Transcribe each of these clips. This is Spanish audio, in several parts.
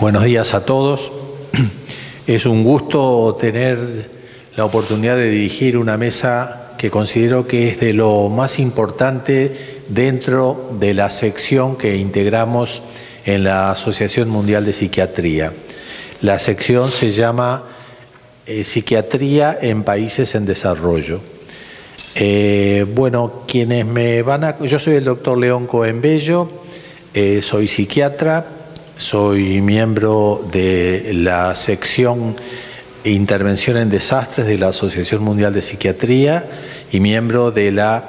Buenos días a todos. Es un gusto tener la oportunidad de dirigir una mesa que considero que es de lo más importante dentro de la sección que integramos en la Asociación Mundial de Psiquiatría. La sección se llama Psiquiatría en Países en Desarrollo. Quienes me van a... Yo soy el doctor León Cohen Bello, soy psiquiatra, soy miembro de la sección Intervención en Desastres de la Asociación Mundial de Psiquiatría y miembro de la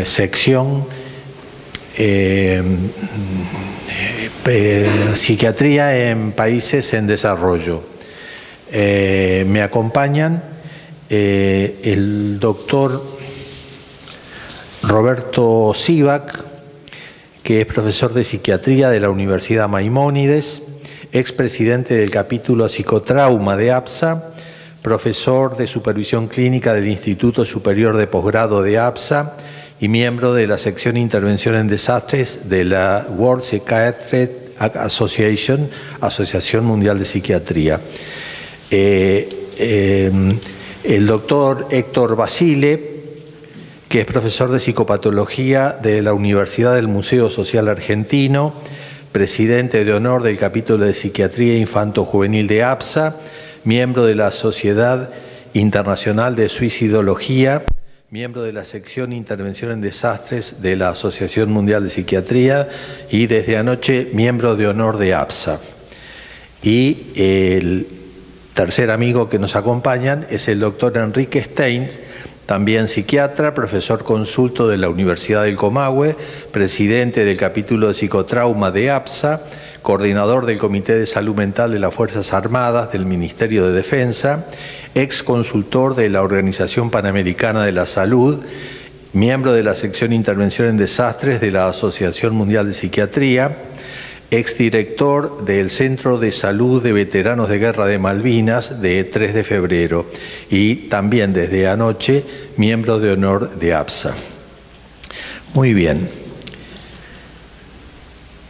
sección Psiquiatría en Países en Desarrollo. Me acompañan el doctor Roberto Sivak, que es profesor de psiquiatría de la Universidad Maimónides, expresidente del capítulo Psicotrauma de APSA, profesor de supervisión clínica del Instituto Superior de Posgrado de APSA y miembro de la sección Intervención en Desastres de la World Psychiatric Association, Asociación Mundial de Psiquiatría. El doctor Héctor Basile, que es profesor de psicopatología de la Universidad del Museo Social Argentino, presidente de honor del capítulo de psiquiatría infanto-juvenil de APSA, miembro de la Sociedad Internacional de Suicidología, miembro de la sección Intervención en Desastres de la Asociación Mundial de Psiquiatría y desde anoche miembro de honor de APSA. Y el tercer amigo que nos acompaña es el doctor Enrique Steins, también psiquiatra, profesor consulto de la Universidad del Comahue, presidente del capítulo de psicotrauma de APSA, coordinador del Comité de Salud Mental de las Fuerzas Armadas del Ministerio de Defensa, ex consultor de la Organización Panamericana de la Salud, miembro de la sección Intervención en Desastres de la Asociación Mundial de Psiquiatría, exdirector del Centro de Salud de Veteranos de Guerra de Malvinas de 3 de febrero y también desde anoche miembro de honor de APSA. Muy bien.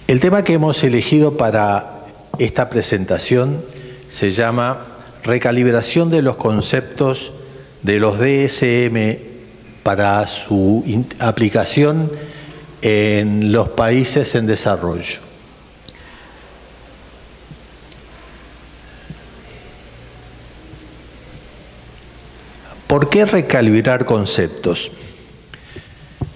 El tema que hemos elegido para esta presentación se llama Recalibración de los conceptos de los DSM para su aplicación en los países en desarrollo. ¿Por qué recalibrar conceptos?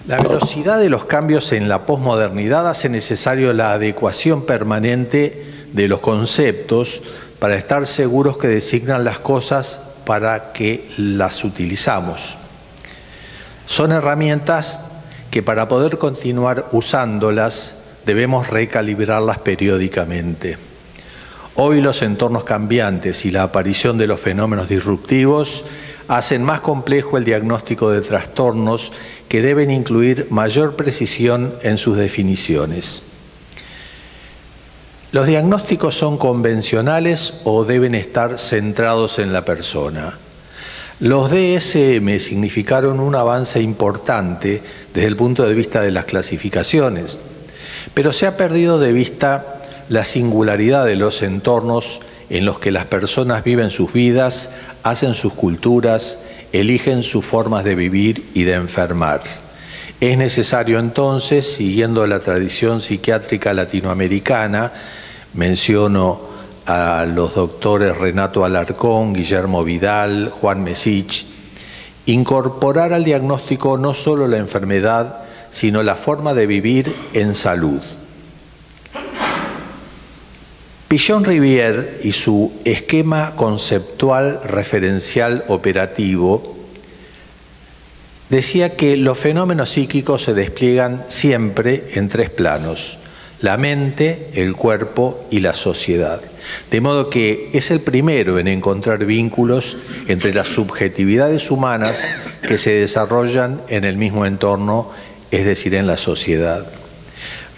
La velocidad de los cambios en la posmodernidad hace necesario la adecuación permanente de los conceptos para estar seguros que designan las cosas para que las utilizamos. Son herramientas que para poder continuar usándolas debemos recalibrarlas periódicamente. Hoy los entornos cambiantes y la aparición de los fenómenos disruptivos hacen más complejo el diagnóstico de trastornos que deben incluir mayor precisión en sus definiciones. ¿Los diagnósticos son convencionales o deben estar centrados en la persona? Los DSM significaron un avance importante desde el punto de vista de las clasificaciones, pero se ha perdido de vista la singularidad de los entornos en los que las personas viven sus vidas, hacen sus culturas, eligen sus formas de vivir y de enfermar. Es necesario entonces, siguiendo la tradición psiquiátrica latinoamericana, menciono a los doctores Renato Alarcón, Guillermo Vidal, Juan Mesich, incorporar al diagnóstico no solo la enfermedad, sino la forma de vivir en salud. Pichon-Rivière y su esquema conceptual referencial operativo decía que los fenómenos psíquicos se despliegan siempre en tres planos: la mente, el cuerpo y la sociedad. De modo que es el primero en encontrar vínculos entre las subjetividades humanas que se desarrollan en el mismo entorno, es decir, en la sociedad.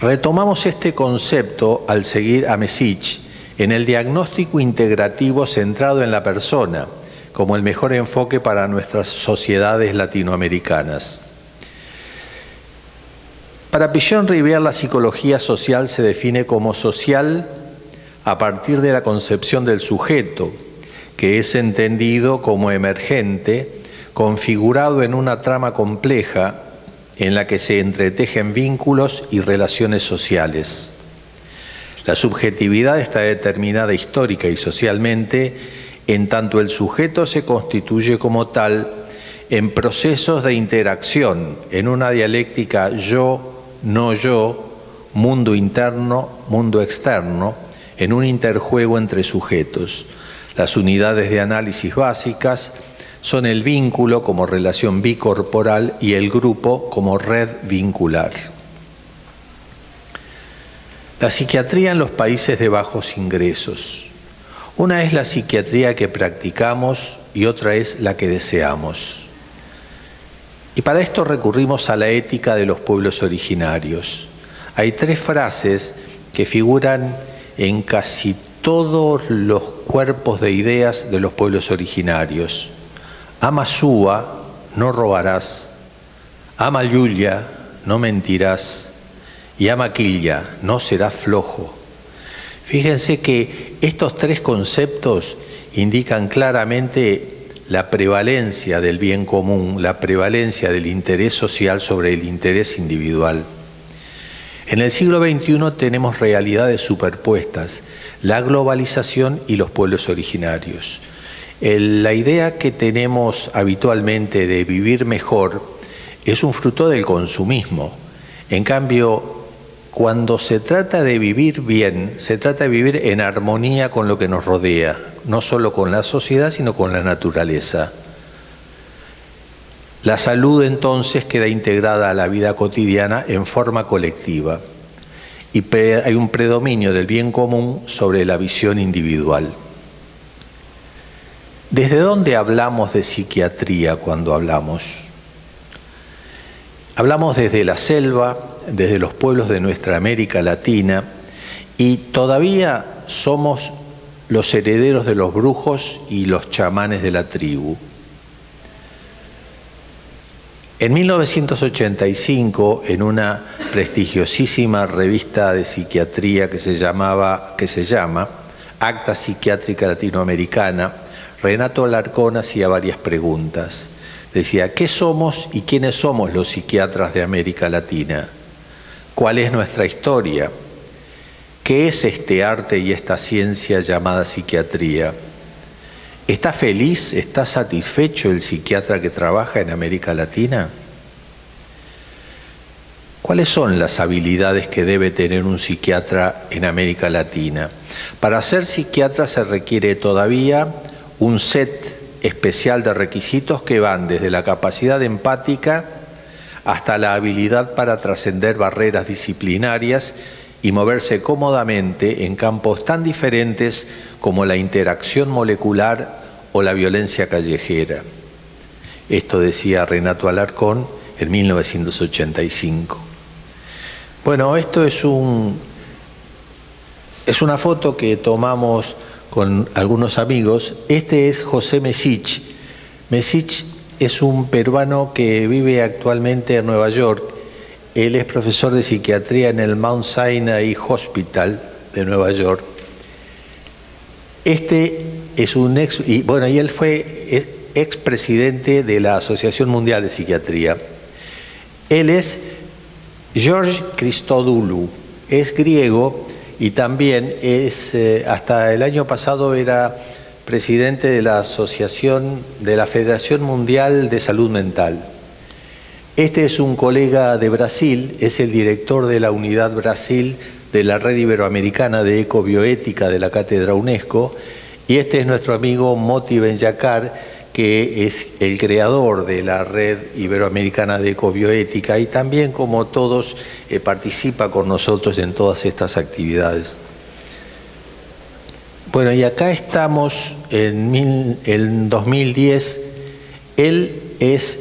Retomamos este concepto al seguir a Mesich en el diagnóstico integrativo centrado en la persona como el mejor enfoque para nuestras sociedades latinoamericanas. Para Pichon-Rivière, la psicología social se define como social a partir de la concepción del sujeto, que es entendido como emergente, configurado en una trama compleja en la que se entretejen vínculos y relaciones sociales. La subjetividad está determinada histórica y socialmente, en tanto el sujeto se constituye como tal en procesos de interacción, en una dialéctica yo, no yo, mundo interno, mundo externo, en un interjuego entre sujetos. Las unidades de análisis básicas son el vínculo como relación bicorporal y el grupo como red vincular. La psiquiatría en los países de bajos ingresos. Una es la psiquiatría que practicamos y otra es la que deseamos. Y para esto recurrimos a la ética de los pueblos originarios. Hay 3 frases que figuran en casi todos los cuerpos de ideas de los pueblos originarios. Ama Súa, no robarás. Ama Yuya, no mentirás. Y ama Quilla, no serás flojo. Fíjense que estos 3 conceptos indican claramente la prevalencia del bien común, la prevalencia del interés social sobre el interés individual. En el siglo XXI tenemos realidades superpuestas, la globalización y los pueblos originarios. La idea que tenemos habitualmente de vivir mejor es un fruto del consumismo. En cambio, cuando se trata de vivir bien, se trata de vivir en armonía con lo que nos rodea, no solo con la sociedad, sino con la naturaleza. La salud entonces queda integrada a la vida cotidiana en forma colectiva y hay un predominio del bien común sobre la visión individual. ¿Desde dónde hablamos de psiquiatría cuando hablamos? Hablamos desde la selva, desde los pueblos de nuestra América Latina, y todavía somos los herederos de los brujos y los chamanes de la tribu. En 1985, en una prestigiosísima revista de psiquiatría que se llama Acta Psiquiátrica Latinoamericana, Renato Alarcón hacía varias preguntas. Decía, ¿qué somos y quiénes somos los psiquiatras de América Latina? ¿Cuál es nuestra historia? ¿Qué es este arte y esta ciencia llamada psiquiatría? ¿Está feliz, está satisfecho el psiquiatra que trabaja en América Latina? ¿Cuáles son las habilidades que debe tener un psiquiatra en América Latina? Para ser psiquiatra se requiere todavía un set especial de requisitos que van desde la capacidad empática hasta la habilidad para trascender barreras disciplinarias y moverse cómodamente en campos tan diferentes como la interacción molecular o la violencia callejera. Esto decía Renato Alarcón en 1985. Bueno, esto es una foto que tomamos con algunos amigos. Este es José Mesich. Mesich es un peruano que vive actualmente en Nueva York. Él es profesor de psiquiatría en el Mount Sinai Hospital de Nueva York. Este es un y él fue expresidente de la Asociación Mundial de Psiquiatría. Él es George Christodoulou, es griego y también es, hasta el año pasado era presidente de la Federación Mundial de Salud Mental. Este es un colega de Brasil, es el director de la Unidad Brasil de la Red Iberoamericana de Ecobioética de la Cátedra UNESCO, y este es nuestro amigo Moti Benyacar, que es el creador de la Red Iberoamericana de Ecobioética y también, como todos, participa con nosotros en todas estas actividades. Bueno, y acá estamos en 2010. Él es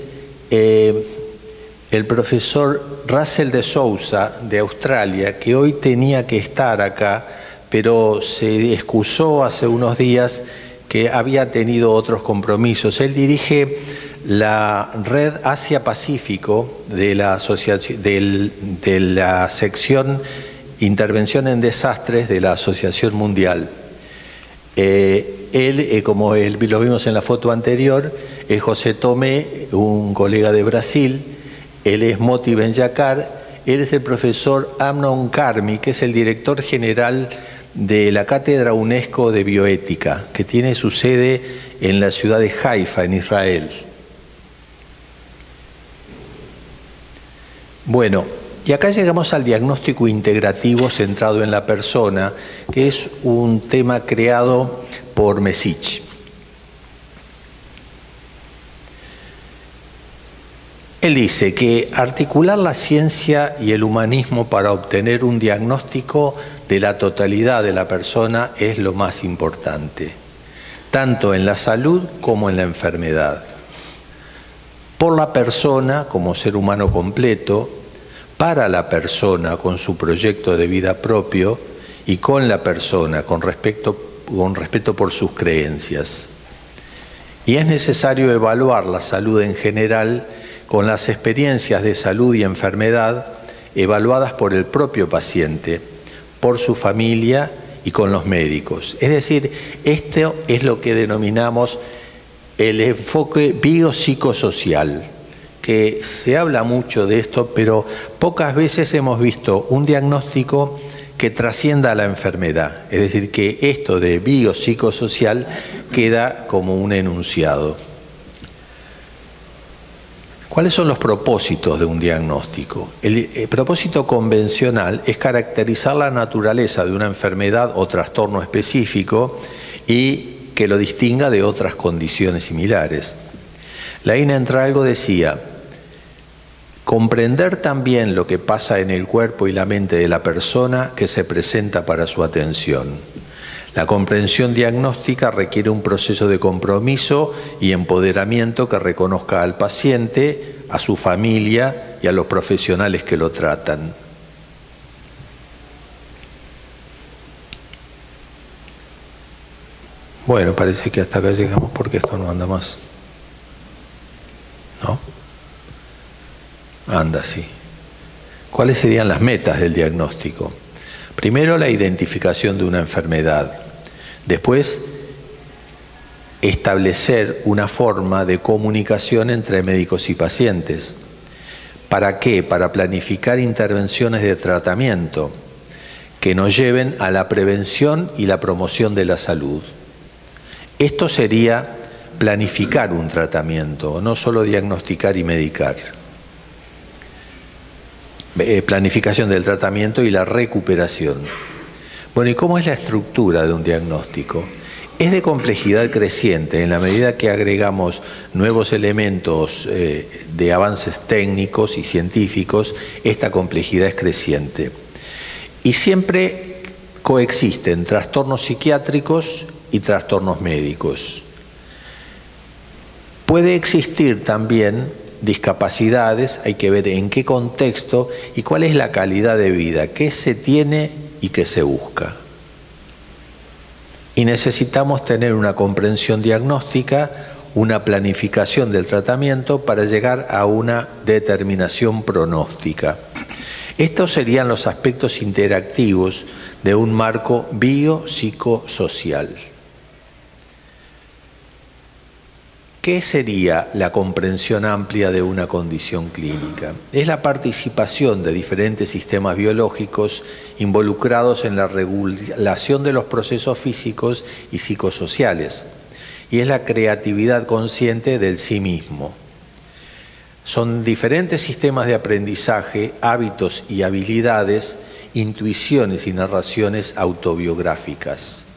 el profesor Russell de Souza de Australia, que hoy tenía que estar acá, pero se excusó hace unos días que había tenido otros compromisos. Él dirige la red Asia-Pacífico de la sección Intervención en Desastres de la Asociación Mundial. Él, como lo vimos en la foto anterior, es José Tomé, un colega de Brasil. Él es Moti Benyacar. Él es el profesor Amnon Karmi, que es el director general de la Cátedra UNESCO de Bioética, que tiene su sede en la ciudad de Haifa, en Israel. Bueno, y acá llegamos al diagnóstico integrativo centrado en la persona, que es un tema creado por Mesich. Él dice que articular la ciencia y el humanismo para obtener un diagnóstico de la totalidad de la persona es lo más importante, tanto en la salud como en la enfermedad. Por la persona como ser humano completo, para la persona con su proyecto de vida propio y con la persona con respeto por sus creencias. Y es necesario evaluar la salud en general con las experiencias de salud y enfermedad evaluadas por el propio paciente, por su familia y con los médicos. Es decir, esto es lo que denominamos el enfoque biopsicosocial, que se habla mucho de esto, pero pocas veces hemos visto un diagnóstico que trascienda a la enfermedad. Es decir, que esto de biopsicosocial queda como un enunciado. ¿Cuáles son los propósitos de un diagnóstico? El propósito convencional es caracterizar la naturaleza de una enfermedad o trastorno específico y que lo distinga de otras condiciones similares. Laín Entralgo decía: comprender también lo que pasa en el cuerpo y la mente de la persona que se presenta para su atención. La comprensión diagnóstica requiere un proceso de compromiso y empoderamiento que reconozca al paciente, a su familia y a los profesionales que lo tratan. Bueno, parece que hasta acá llegamos porque esto no anda más. ¿No? Anda, sí. ¿Cuáles serían las metas del diagnóstico? Primero, la identificación de una enfermedad. Después, establecer una forma de comunicación entre médicos y pacientes. ¿Para qué? Para planificar intervenciones de tratamiento que nos lleven a la prevención y la promoción de la salud. Esto sería planificar un tratamiento, no solo diagnosticar y medicar. Planificación del tratamiento y la recuperación. Bueno, ¿y cómo es la estructura de un diagnóstico? Es de complejidad creciente en la medida que agregamos nuevos elementos de avances técnicos y científicos. Esta complejidad es creciente. Y siempre coexisten trastornos psiquiátricos y trastornos médicos. Puede existir también discapacidades, hay que ver en qué contexto y cuál es la calidad de vida, qué se tiene y qué se busca. Y necesitamos tener una comprensión diagnóstica, una planificación del tratamiento para llegar a una determinación pronóstica. Estos serían los aspectos interactivos de un marco biopsicosocial. ¿Qué sería la comprensión amplia de una condición clínica? Es la participación de diferentes sistemas biológicos involucrados en la regulación de los procesos físicos y psicosociales, y es la creatividad consciente del sí mismo. Son diferentes sistemas de aprendizaje, hábitos y habilidades, intuiciones y narraciones autobiográficas.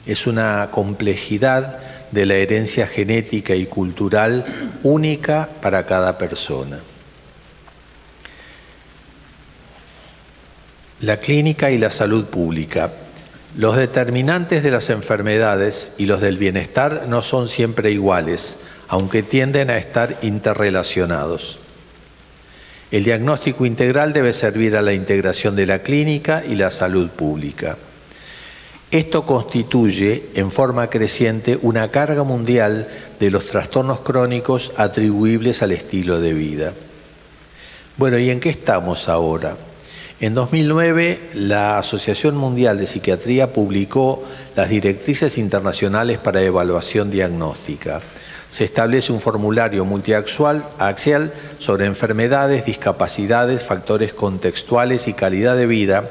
Es una complejidad de la herencia genética y cultural única para cada persona. La clínica y la salud pública. Los determinantes de las enfermedades y los del bienestar no son siempre iguales, aunque tienden a estar interrelacionados. El diagnóstico integral debe servir a la integración de la clínica y la salud pública. Esto constituye en forma creciente una carga mundial de los trastornos crónicos atribuibles al estilo de vida. Bueno, ¿y en qué estamos ahora? En 2009, la Asociación Mundial de Psiquiatría publicó las directrices internacionales para evaluación diagnóstica. Se establece un formulario multiaxial sobre enfermedades, discapacidades, factores contextuales y calidad de vida,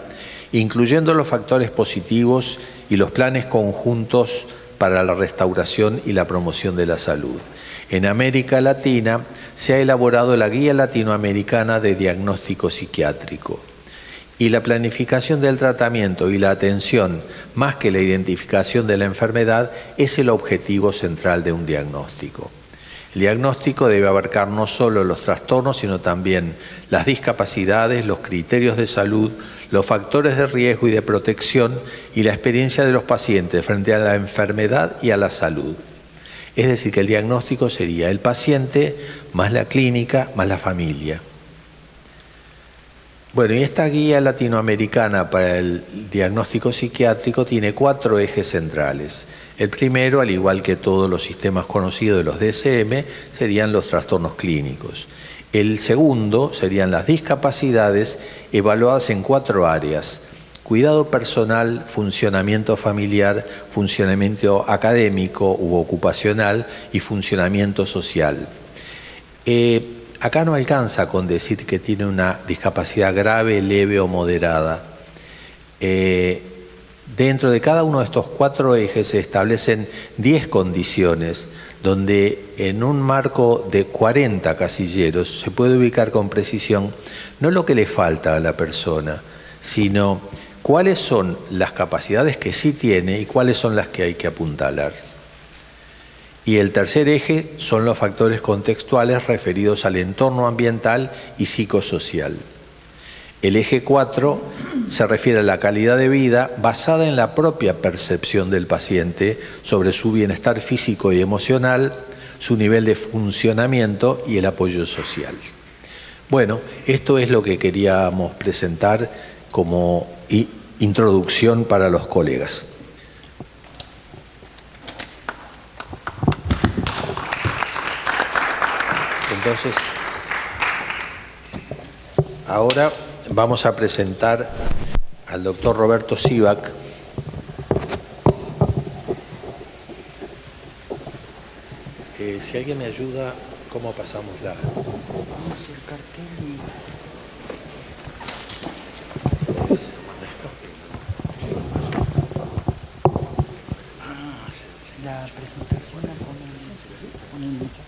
incluyendo los factores positivos y los planes conjuntos para la restauración y la promoción de la salud. En América Latina se ha elaborado la Guía Latinoamericana de Diagnóstico Psiquiátrico. Y la planificación del tratamiento y la atención, más que la identificación de la enfermedad, es el objetivo central de un diagnóstico. El diagnóstico debe abarcar no solo los trastornos, sino también las discapacidades, los criterios de salud, los factores de riesgo y de protección y la experiencia de los pacientes frente a la enfermedad y a la salud. Es decir, que el diagnóstico sería el paciente más la clínica más la familia. Bueno, y esta guía latinoamericana para el diagnóstico psiquiátrico tiene 4 ejes centrales. El primero, al igual que todos los sistemas conocidos de los DSM, serían los trastornos clínicos. El segundo serían las discapacidades evaluadas en 4 áreas: cuidado personal, funcionamiento familiar, funcionamiento académico u ocupacional y funcionamiento social. Acá no alcanza con decir que tiene una discapacidad grave, leve o moderada. Dentro de cada uno de estos 4 ejes se establecen 10 condiciones, donde en un marco de 40 casilleros se puede ubicar con precisión no lo que le falta a la persona, sino cuáles son las capacidades que sí tiene y cuáles son las que hay que apuntalar. Y el tercer eje son los factores contextuales referidos al entorno ambiental y psicosocial. El eje 4 se refiere a la calidad de vida basada en la propia percepción del paciente sobre su bienestar físico y emocional, su nivel de funcionamiento y el apoyo social. Bueno, esto es lo que queríamos presentar como introducción para los colegas. Entonces, ahora vamos a presentar al doctor Roberto Sivak. Si alguien me ayuda, ¿cómo pasamos la...? La presentación con el micrófono.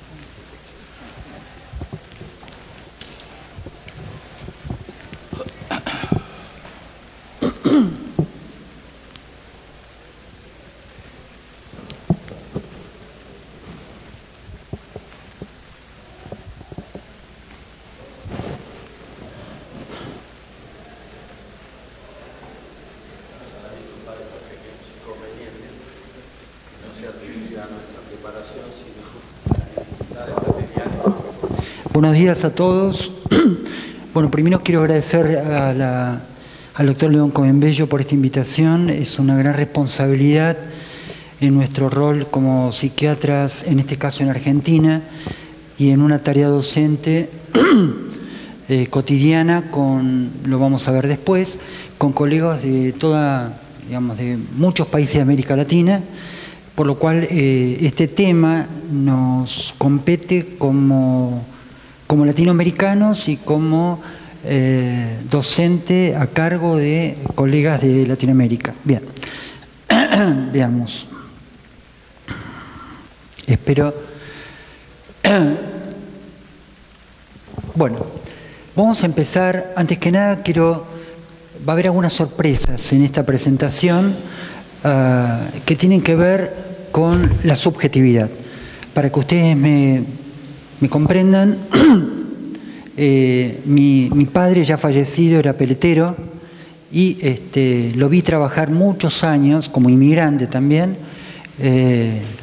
Buenos días a todos. Bueno, primero quiero agradecer al doctor León Covenbello por esta invitación. Es una gran responsabilidad en nuestro rol como psiquiatras, en este caso en Argentina, y en una tarea docente cotidiana lo vamos a ver después, con colegas de de muchos países de América Latina, por lo cual este tema nos compete como latinoamericanos y como docente a cargo de colegas de Latinoamérica. Bien, veamos. Espero. Bueno, vamos a empezar. Antes que nada, va a haber algunas sorpresas en esta presentación que tienen que ver con la subjetividad. Para que ustedes me comprendan, mi padre ya fallecido era peletero y lo vi trabajar muchos años como inmigrante también,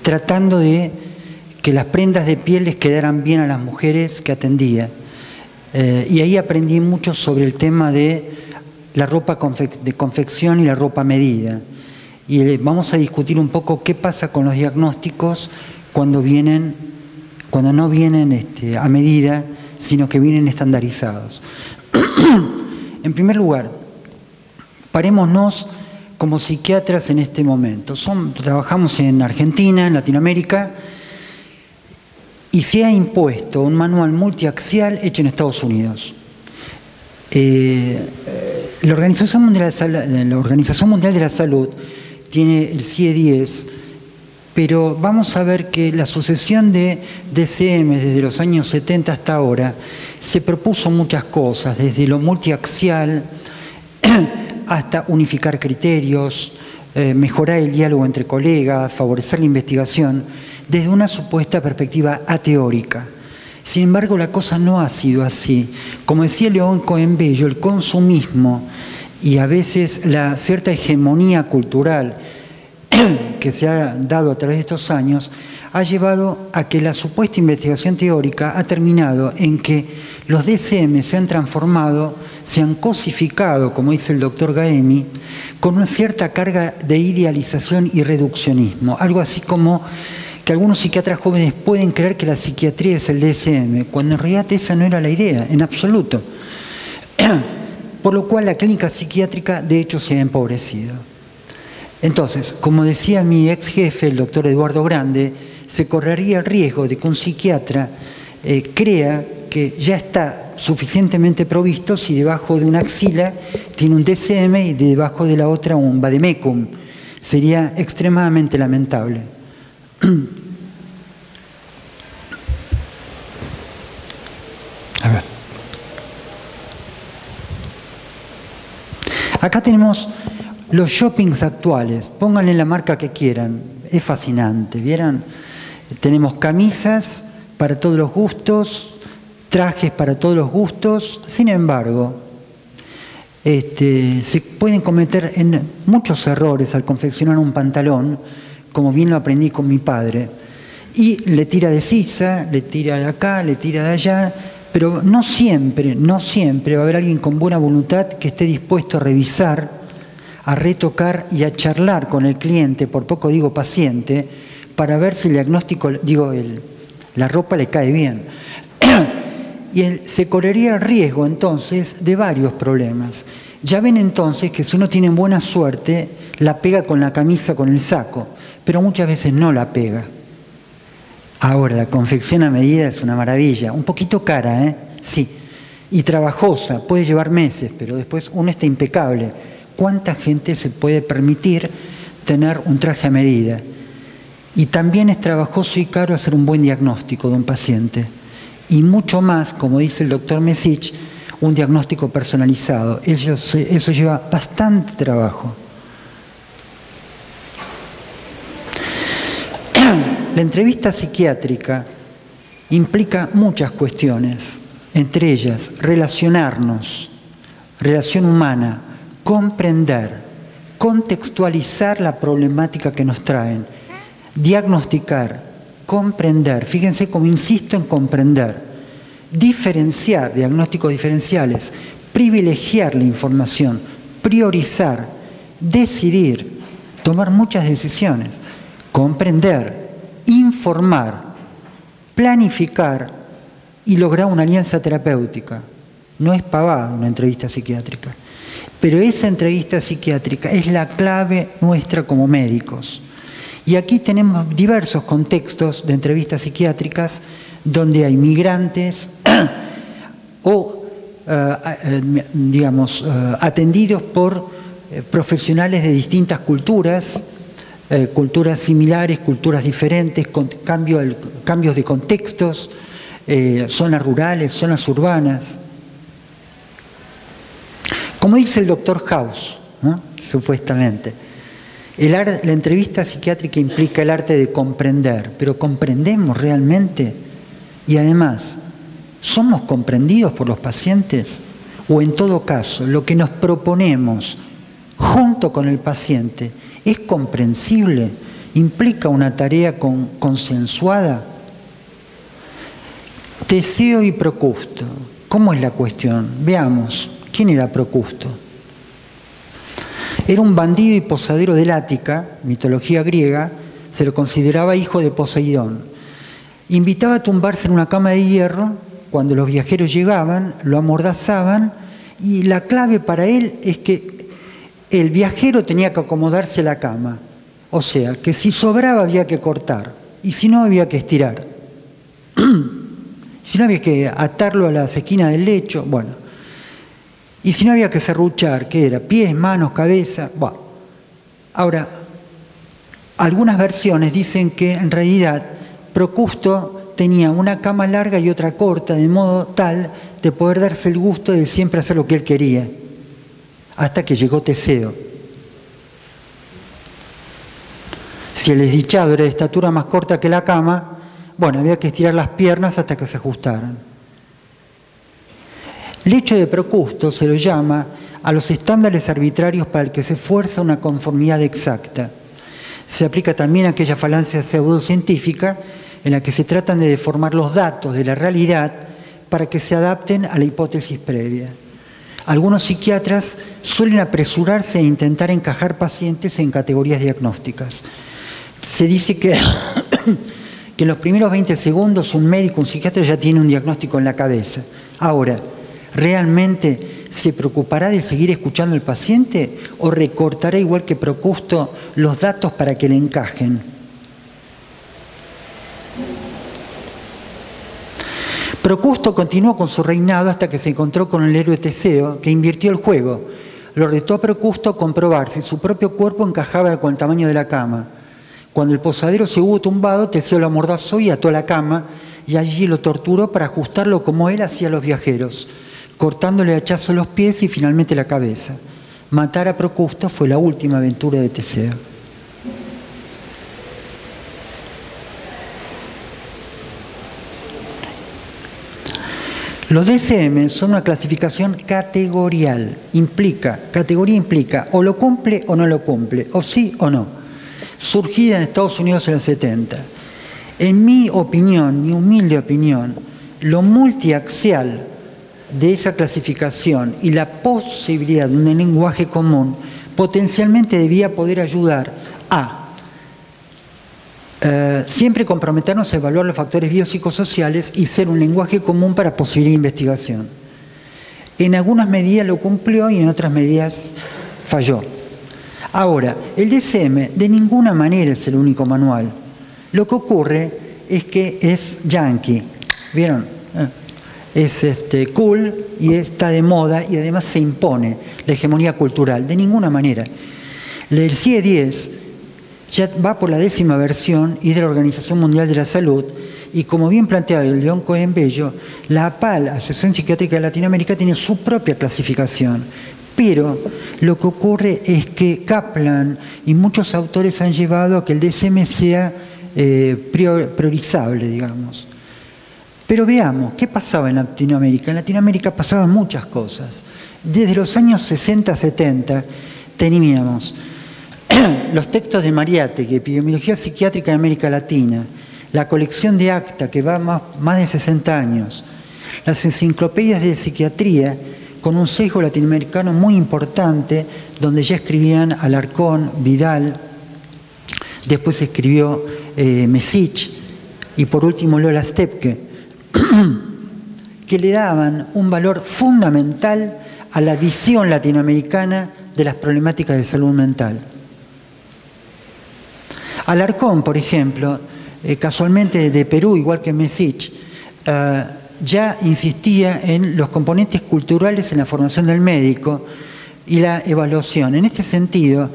tratando de que las prendas de piel les quedaran bien a las mujeres que atendía. Y ahí aprendí mucho sobre el tema de la ropa de confección y la ropa medida. Y vamos a discutir un poco qué pasa con los diagnósticos cuando no vienen a medida, sino que vienen estandarizados. En primer lugar, parémonos como psiquiatras en este momento. Trabajamos en Argentina, en Latinoamérica, y se ha impuesto un manual multiaxial hecho en Estados Unidos. La Organización Mundial de la Salud tiene el CIE-10, pero vamos a ver que la sucesión de DSM desde los años 70 hasta ahora se propuso muchas cosas, desde lo multiaxial hasta unificar criterios, mejorar el diálogo entre colegas, favorecer la investigación, desde una supuesta perspectiva ateórica. Sin embargo, la cosa no ha sido así. Como decía León Cohen-Bello, el consumismo y a veces la cierta hegemonía cultural que se ha dado a través de estos años ha llevado a que la supuesta investigación teórica ha terminado en que los DSM se han transformado, se han cosificado, como dice el doctor Gaemi, con una cierta carga de idealización y reduccionismo. Algo así como que algunos psiquiatras jóvenes pueden creer que la psiquiatría es el DSM, cuando en realidad esa no era la idea, en absoluto. Por lo cual la clínica psiquiátrica de hecho se ha empobrecido. Entonces, como decía mi ex jefe, el doctor Eduardo Grande, se correría el riesgo de que un psiquiatra crea que ya está suficientemente provisto si debajo de una axila tiene un DSM y debajo de la otra un vademecum. Sería extremadamente lamentable. A ver. Acá tenemos los shoppings actuales. Pónganle la marca que quieran. Es fascinante, ¿vieron? Tenemos camisas para todos los gustos, trajes para todos los gustos. Sin embargo, se pueden cometer muchos errores al confeccionar un pantalón, como bien lo aprendí con mi padre. Y le tira de sisa, le tira de acá, le tira de allá, pero no siempre va a haber alguien con buena voluntad que esté dispuesto a revisar, a retocar y a charlar con el cliente, por poco digo paciente, para ver si el diagnóstico, la ropa le cae bien. Y se correría el riesgo entonces de varios problemas. Ya ven entonces que si uno tiene buena suerte, la pega con la camisa, con el saco, pero muchas veces no la pega. Ahora, la confección a medida es una maravilla, un poquito cara, sí, y trabajosa, puede llevar meses, pero después uno está impecable. ¿Cuánta gente se puede permitir tener un traje a medida? Y también es trabajoso y caro hacer un buen diagnóstico de un paciente. Y mucho más, como dice el doctor Mesich, un diagnóstico personalizado. Eso lleva bastante trabajo. La entrevista psiquiátrica implica muchas cuestiones, entre ellas relacionarnos, relación humana, comprender, contextualizar la problemática que nos traen, diagnosticar, comprender, fíjense cómo insisto en comprender, diferenciar, diagnósticos diferenciales, privilegiar la información, priorizar, decidir, tomar muchas decisiones, comprender, informar, planificar y lograr una alianza terapéutica. No es pavada una entrevista psiquiátrica, pero esa entrevista psiquiátrica es la clave nuestra como médicos. Y aquí tenemos diversos contextos de entrevistas psiquiátricas donde hay migrantes o, atendidos por profesionales de distintas culturas, culturas similares, culturas diferentes, con cambios de contextos, zonas rurales, zonas urbanas. Como dice el doctor House, ¿no? Supuestamente, la entrevista psiquiátrica implica el arte de comprender, pero ¿comprendemos realmente? Y además, ¿somos comprendidos por los pacientes? O en todo caso, lo que nos proponemos junto con el paciente ¿es comprensible? ¿Implica una tarea consensuada? Teseo y Procusto. ¿Cómo es la cuestión? Veamos, ¿quién era Procusto? Era un bandido y posadero del Ática, mitología griega, se lo consideraba hijo de Poseidón. Invitaba a tumbarse en una cama de hierro, cuando los viajeros llegaban, lo amordazaban, y la clave para él es que el viajero tenía que acomodarse a la cama. O sea, que si sobraba había que cortar, y si no había que estirar. Si no había que atarlo a las esquinas del lecho, bueno. Y si no había que serruchar, ¿qué era? Pies, manos, cabeza, bueno. Ahora, algunas versiones dicen que en realidad Procusto tenía una cama larga y otra corta, de modo tal de poder darse el gusto de siempre hacer lo que él quería, hasta que llegó Teseo. Si el desdichado era de estatura más corta que la cama, bueno, había que estirar las piernas hasta que se ajustaran. Lecho de Procusto se lo llama a los estándares arbitrarios para el que se fuerza una conformidad exacta. Se aplica también a aquella falacia pseudocientífica en la que se tratan de deformar los datos de la realidad para que se adapten a la hipótesis previa. Algunos psiquiatras suelen apresurarse a intentar encajar pacientes en categorías diagnósticas. Se dice que en los primeros 20 segundos un médico, un psiquiatra ya tiene un diagnóstico en la cabeza. Ahora, ¿realmente se preocupará de seguir escuchando al paciente o recortará igual que Procusto los datos para que le encajen? Procusto continuó con su reinado hasta que se encontró con el héroe Teseo, que invirtió el juego. Lo retó a Procusto a comprobar si su propio cuerpo encajaba con el tamaño de la cama. Cuando el posadero se hubo tumbado, Teseo lo amordazó y ató a la cama, y allí lo torturó para ajustarlo como él hacía a los viajeros, cortándole a hachazos los pies y finalmente la cabeza. Matar a Procusto fue la última aventura de Teseo. Los DSM son una clasificación categorial. Categoría implica o lo cumple o no lo cumple, o sí o no. Surgida en Estados Unidos en los 70. En mi opinión, mi humilde opinión, lo multiaxial de esa clasificación y la posibilidad de un lenguaje común potencialmente debía poder ayudar a siempre comprometernos a evaluar los factores biopsicosociales y ser un lenguaje común para posible investigación. En algunas medidas lo cumplió y en otras medidas falló. Ahora, el DSM de ninguna manera es el único manual. Lo que ocurre es que es yankee, ¿vieron? Es cool y está de moda y además se impone la hegemonía cultural. De ninguna manera. El CIE-10 ya va por la 10ª versión y de la Organización Mundial de la Salud, y como bien planteaba el León Cohen Bello, la APAL, Asociación Psiquiátrica de Latinoamérica, tiene su propia clasificación. Pero lo que ocurre es que Kaplan y muchos autores han llevado a que el DSM sea priorizable, digamos. Pero veamos, ¿qué pasaba en Latinoamérica? En Latinoamérica pasaban muchas cosas. Desde los años 60-70 teníamos los textos de Mariátegui, Epidemiología Psiquiátrica en América Latina, la colección de ACTA, que va más de 60 años, las enciclopedias de psiquiatría, con un sesgo latinoamericano muy importante, donde ya escribían Alarcón, Vidal, después escribió Mesich, y por último Lola Stepke, que le daban un valor fundamental a la visión latinoamericana de las problemáticas de salud mental. Alarcón, por ejemplo, casualmente de Perú, igual que Mesich, ya insistía en los componentes culturales en la formación del médico y la evaluación. En este sentido,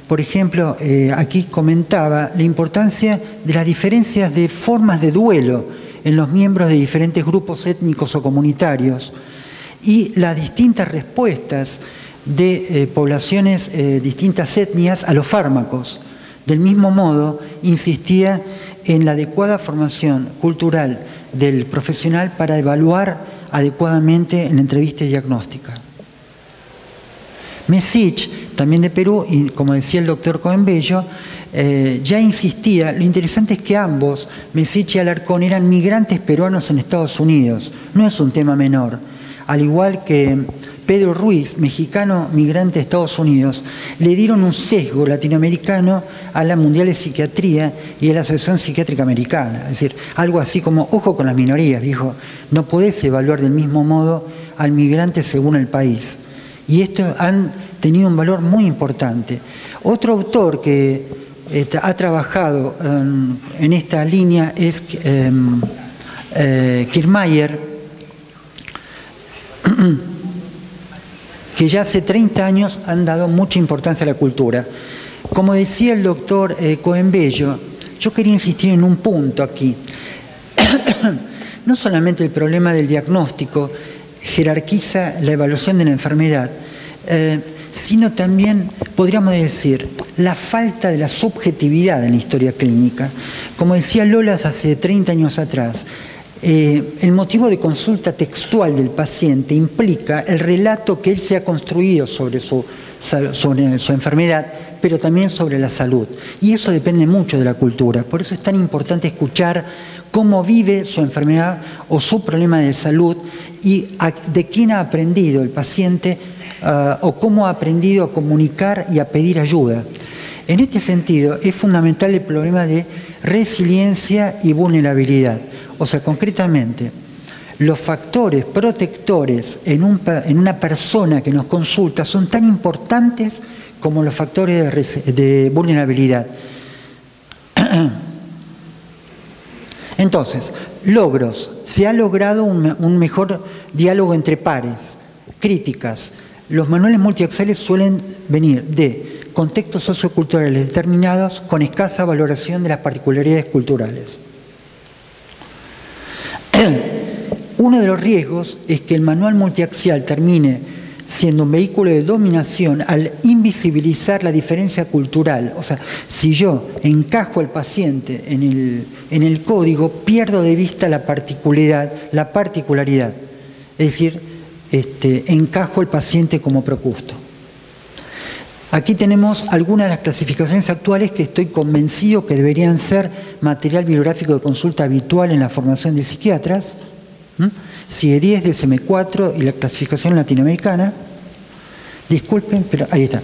por ejemplo, aquí comentaba la importancia de las diferencias de formas de duelo en los miembros de diferentes grupos étnicos o comunitarios y las distintas respuestas de poblaciones, distintas etnias a los fármacos. Del mismo modo, insistía en la adecuada formación cultural del profesional para evaluar adecuadamente en la entrevista diagnóstica. Mesich, también de Perú, y como decía el doctor Cohen Bello, ya insistía. Lo interesante es que ambos, Mesich y Alarcón, eran migrantes peruanos en Estados Unidos. No es un tema menor. al igual que Pedro Ruiz, mexicano migrante de Estados Unidos, le dieron un sesgo latinoamericano a la Mundial de Psiquiatría y a la Asociación Psiquiátrica Americana. Es decir, algo así como, ojo con las minorías, dijo, no podés evaluar del mismo modo al migrante según el país. Y esto han tenido un valor muy importante. Otro autor que ha trabajado en esta línea es Kiermaier, que ya hace 30 años han dado mucha importancia a la cultura. Como decía el doctor Cohen-Bello, yo quería insistir en un punto aquí. No solamente el problema del diagnóstico jerarquiza la evaluación de la enfermedad, sino también, podríamos decir, la falta de la subjetividad en la historia clínica. Como decía Lolas hace 30 años atrás, el motivo de consulta textual del paciente implica el relato que él se ha construido sobre su enfermedad, pero también sobre la salud. Y eso depende mucho de la cultura. Por eso es tan importante escuchar cómo vive su enfermedad o su problema de salud y de quién ha aprendido el paciente o cómo ha aprendido a comunicar y a pedir ayuda. En este sentido, es fundamental el problema de resiliencia y vulnerabilidad. O sea, concretamente, los factores protectores en una persona que nos consulta son tan importantes como los factores de vulnerabilidad. Entonces, logros. Se ha logrado un mejor diálogo entre pares, críticas. Los manuales multiaxiales suelen venir de contextos socioculturales determinados con escasa valoración de las particularidades culturales. Uno de los riesgos es que el manual multiaxial termine siendo un vehículo de dominación al invisibilizar la diferencia cultural. O sea, si yo encajo al paciente en el código, pierdo de vista la particularidad. Es decir, encajo al paciente como procusto. Aquí tenemos algunas de las clasificaciones actuales que estoy convencido que deberían ser material bibliográfico de consulta habitual en la formación de psiquiatras. CIE-10, DSM-4 y la clasificación latinoamericana. Disculpen, pero ahí está.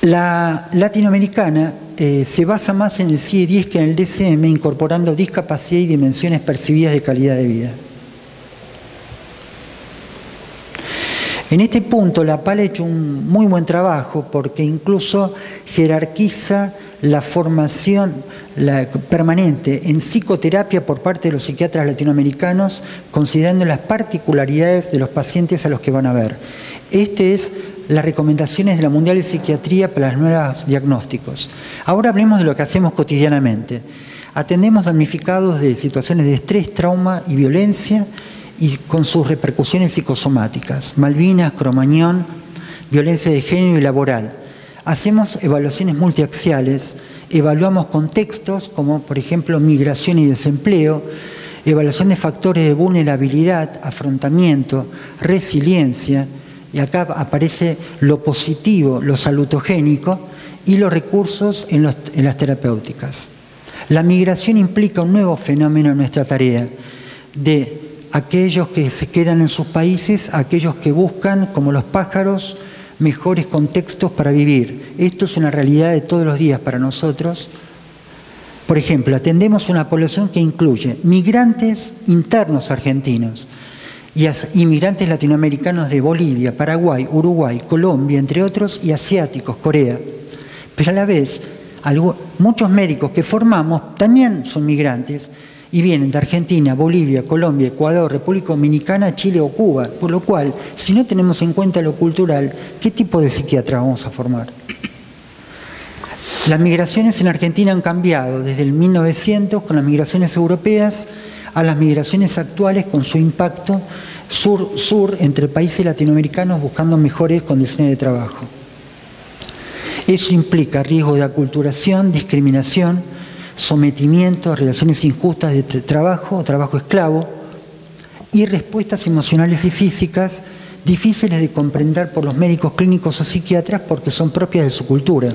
La latinoamericana se basa más en el CIE-10 que en el DSM, incorporando discapacidad y dimensiones percibidas de calidad de vida. En este punto, la PAL ha hecho un muy buen trabajo porque incluso jerarquiza la formación permanente en psicoterapia por parte de los psiquiatras latinoamericanos, considerando las particularidades de los pacientes a los que van a ver. Es las recomendaciones de la Mundial de Psiquiatría para los nuevos diagnósticos. Ahora hablemos de lo que hacemos cotidianamente. Atendemos damnificados de situaciones de estrés, trauma y violencia, y con sus repercusiones psicosomáticas, Malvinas, Cromañón, violencia de género y laboral. Hacemos evaluaciones multiaxiales, evaluamos contextos como, por ejemplo, migración y desempleo, evaluación de factores de vulnerabilidad, afrontamiento, resiliencia, y acá aparece lo positivo, lo salutogénico, y los recursos en las terapéuticas. La migración implica un nuevo fenómeno en nuestra tarea, de aquellos que se quedan en sus países, aquellos que buscan, como los pájaros, mejores contextos para vivir. Esto es una realidad de todos los días para nosotros. Por ejemplo, atendemos una población que incluye migrantes internos argentinos y inmigrantes latinoamericanos de Bolivia, Paraguay, Uruguay, Colombia, entre otros, y asiáticos, Corea. Pero a la vez, muchos médicos que formamos también son migrantes y vienen de Argentina, Bolivia, Colombia, Ecuador, República Dominicana, Chile o Cuba. Por lo cual, si no tenemos en cuenta lo cultural, ¿qué tipo de psiquiatra vamos a formar? Las migraciones en Argentina han cambiado desde el 1900 con las migraciones europeas a las migraciones actuales con su impacto sur-sur entre países latinoamericanos buscando mejores condiciones de trabajo. Eso implica riesgo de aculturación, discriminación, sometimiento, relaciones injustas de trabajo esclavo y respuestas emocionales y físicas difíciles de comprender por los médicos clínicos o psiquiatras porque son propias de su cultura.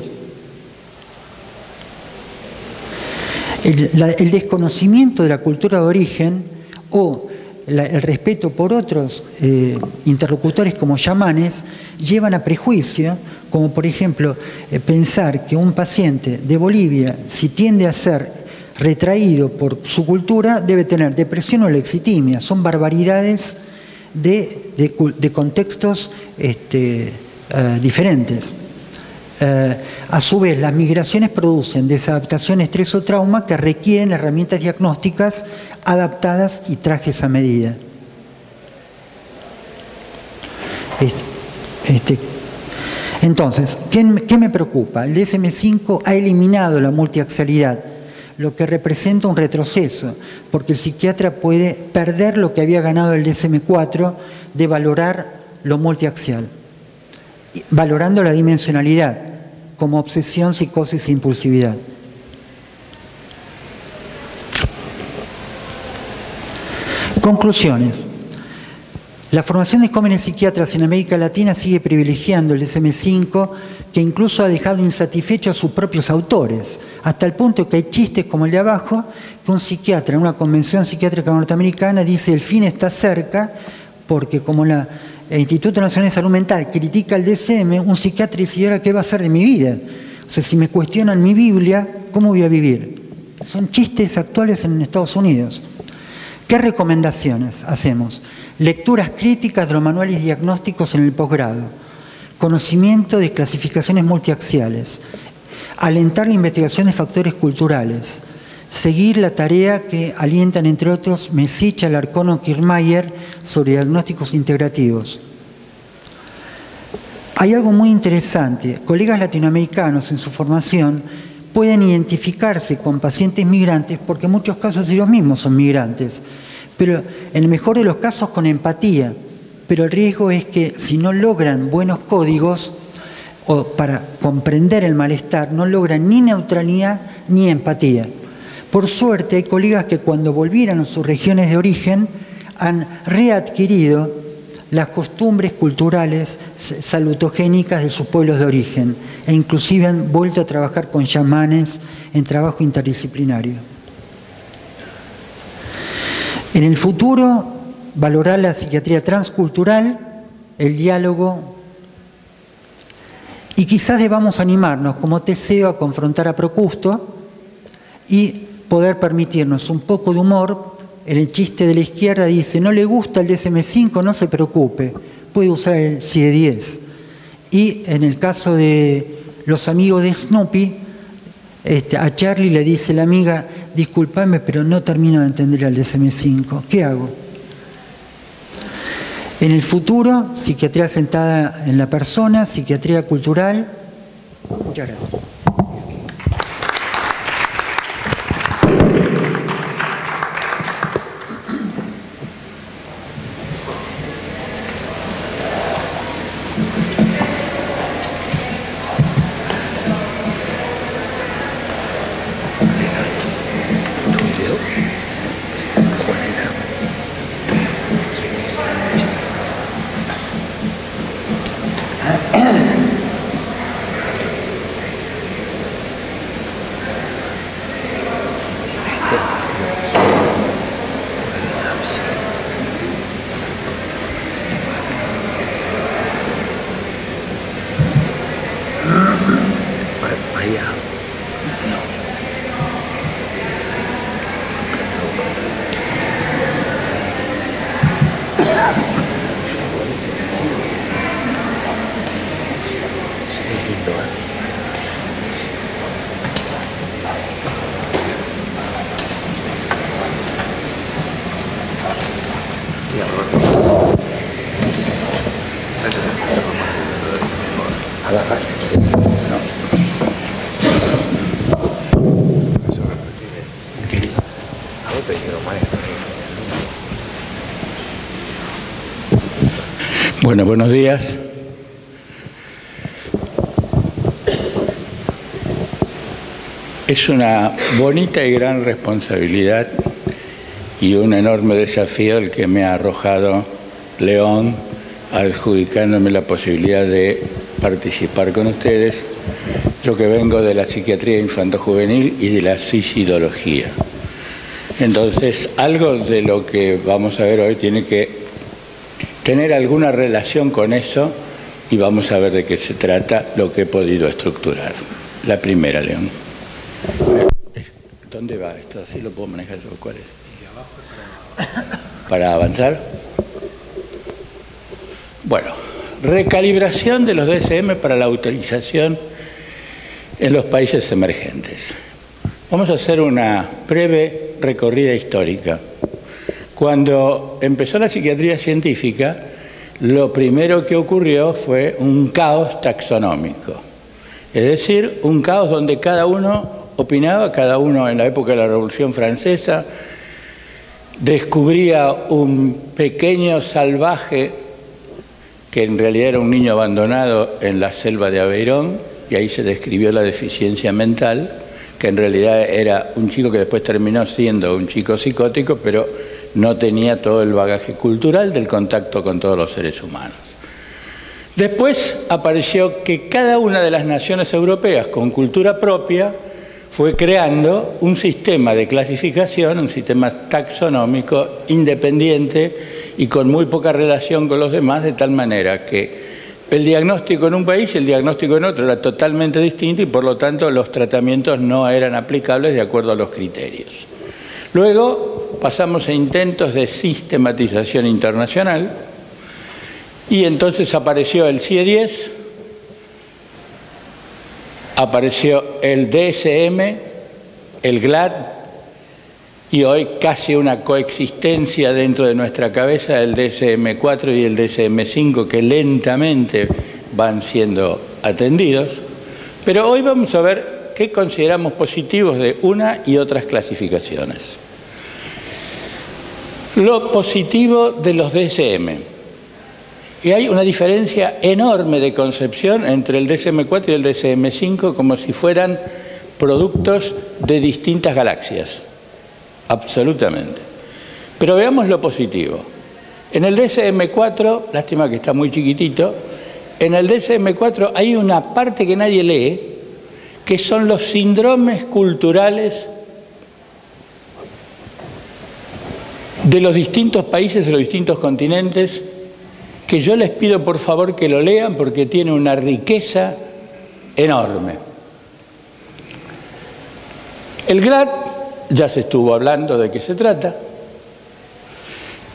El desconocimiento de la cultura de origen o el respeto por otros interlocutores como chamanes llevan a prejuicio, como por ejemplo pensar que un paciente de Bolivia, si tiende a ser retraído por su cultura, debe tener depresión o lexitimia. Son barbaridades de contextos diferentes. A su vez, las migraciones producen desadaptación, estrés o trauma que requieren herramientas diagnósticas adaptadas y trajes a medida. Entonces, ¿qué me preocupa? El DSM-5 ha eliminado la multiaxialidad, lo que representa un retroceso, porque el psiquiatra puede perder lo que había ganado el DSM-4 de valorar lo multiaxial, valorando la dimensionalidad como obsesión, psicosis e impulsividad. Conclusiones. La formación de jóvenes psiquiatras en América Latina sigue privilegiando el DSM-5, que incluso ha dejado insatisfechos a sus propios autores, hasta el punto que hay chistes como el de abajo, que un psiquiatra en una convención psiquiátrica norteamericana dice el fin está cerca, porque como el Instituto Nacional de Salud Mental critica el DSM, un psiquiatra dice, ¿y ahora qué va a hacer de mi vida? O sea, si me cuestionan mi Biblia, ¿cómo voy a vivir? Son chistes actuales en Estados Unidos. ¿Qué recomendaciones hacemos? Lecturas críticas de los manuales diagnósticos en el posgrado, conocimiento de clasificaciones multiaxiales, alentar la investigación de factores culturales, seguir la tarea que alientan, entre otros, Mesich, Alarcón o Kirchmeier sobre diagnósticos integrativos. Hay algo muy interesante. Colegas latinoamericanos en su formación pueden identificarse con pacientes migrantes porque en muchos casos ellos mismos son migrantes, pero en el mejor de los casos con empatía. Pero el riesgo es que si no logran buenos códigos o para comprender el malestar, no logran ni neutralidad ni empatía. Por suerte hay colegas que cuando volvieron a sus regiones de origen han readquirido las costumbres culturales salutogénicas de sus pueblos de origen e inclusive han vuelto a trabajar con chamanes en trabajo interdisciplinario. En el futuro, valorar la psiquiatría transcultural, el diálogo, y quizás debamos animarnos como Teseo a confrontar a Procusto y poder permitirnos un poco de humor. En el chiste de la izquierda dice, no le gusta el DSM-5, no se preocupe, puede usar el CIE-10. Y en el caso de los amigos de Snoopy, a Charlie le dice la amiga, discúlpame, pero no termino de entender el DSM-5, ¿qué hago? En el futuro, psiquiatría sentada en la persona, psiquiatría cultural. Muchas gracias. Bueno, buenos días. Es una bonita y gran responsabilidad y un enorme desafío el que me ha arrojado León, adjudicándome la posibilidad de participar con ustedes, yo que vengo de la psiquiatría infantojuvenil y de la suicidología. Entonces, algo de lo que vamos a ver hoy tiene que tener alguna relación con eso y vamos a ver de qué se trata, lo que he podido estructurar. La primera, León. ¿Dónde va esto? ¿Así lo puedo manejar yo? ¿Cuál es? ¿Para avanzar? Bueno, recalibración de los DSM para la autorización en los países emergentes. Vamos a hacer una breve recorrida histórica. Cuando empezó la psiquiatría científica, lo primero que ocurrió fue un caos taxonómico. Es decir, un caos donde cada uno opinaba, cada uno en la época de la Revolución Francesa descubría un pequeño salvaje que en realidad era un niño abandonado en la selva de Aveyron, y ahí se describió la deficiencia mental, que en realidad era un chico que después terminó siendo un chico psicótico, pero no tenía todo el bagaje cultural del contacto con todos los seres humanos. Después apareció que cada una de las naciones europeas con cultura propia fue creando un sistema de clasificación, un sistema taxonómico independiente y con muy poca relación con los demás, de tal manera que el diagnóstico en un país y el diagnóstico en otro era totalmente distinto y por lo tanto los tratamientos no eran aplicables de acuerdo a los criterios. Luego pasamos a intentos de sistematización internacional y entonces apareció el CIE-10, apareció el DSM, el GLAD y hoy casi una coexistencia dentro de nuestra cabeza el DSM-4 y el DSM-5 que lentamente van siendo atendidos. Pero hoy vamos a ver qué consideramos positivos de una y otras clasificaciones. Lo positivo de los DSM. Y hay una diferencia enorme de concepción entre el DSM-4 y el DSM-5 como si fueran productos de distintas galaxias. Absolutamente. Pero veamos lo positivo. En el DSM-4, lástima que está muy chiquitito, en el DSM-4 hay una parte que nadie lee, que son los síndromes culturales de los distintos países, de los distintos continentes, que yo les pido por favor que lo lean porque tiene una riqueza enorme. El GLAD, ya se estuvo hablando de qué se trata,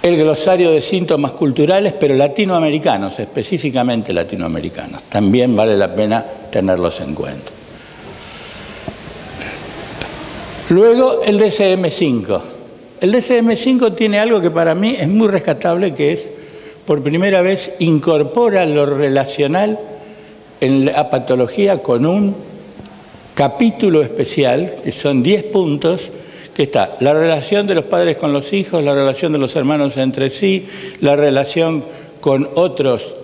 el glosario de síntomas culturales, pero latinoamericanos, específicamente latinoamericanos. También vale la pena tenerlos en cuenta. Luego el DSM-5. El DSM-5 tiene algo que para mí es muy rescatable, que es, por primera vez, incorpora lo relacional en la patología con un capítulo especial, que son 10 puntos, que está la relación de los padres con los hijos, la relación de los hermanos entre sí, la relación con otros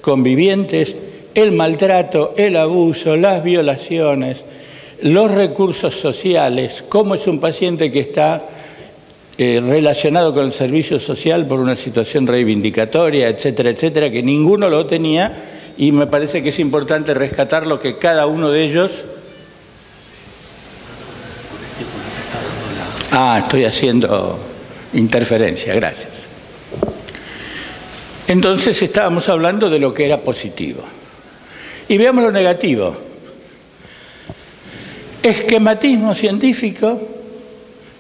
convivientes, el maltrato, el abuso, las violaciones, los recursos sociales, cómo es un paciente que está relacionado con el servicio social por una situación reivindicatoria, etcétera, etcétera, que ninguno lo tenía, y me parece que es importante rescatar lo que cada uno de ellos... estoy haciendo interferencia, gracias. Entonces estábamos hablando de lo que era positivo. Y veamos lo negativo. Esquematismo científico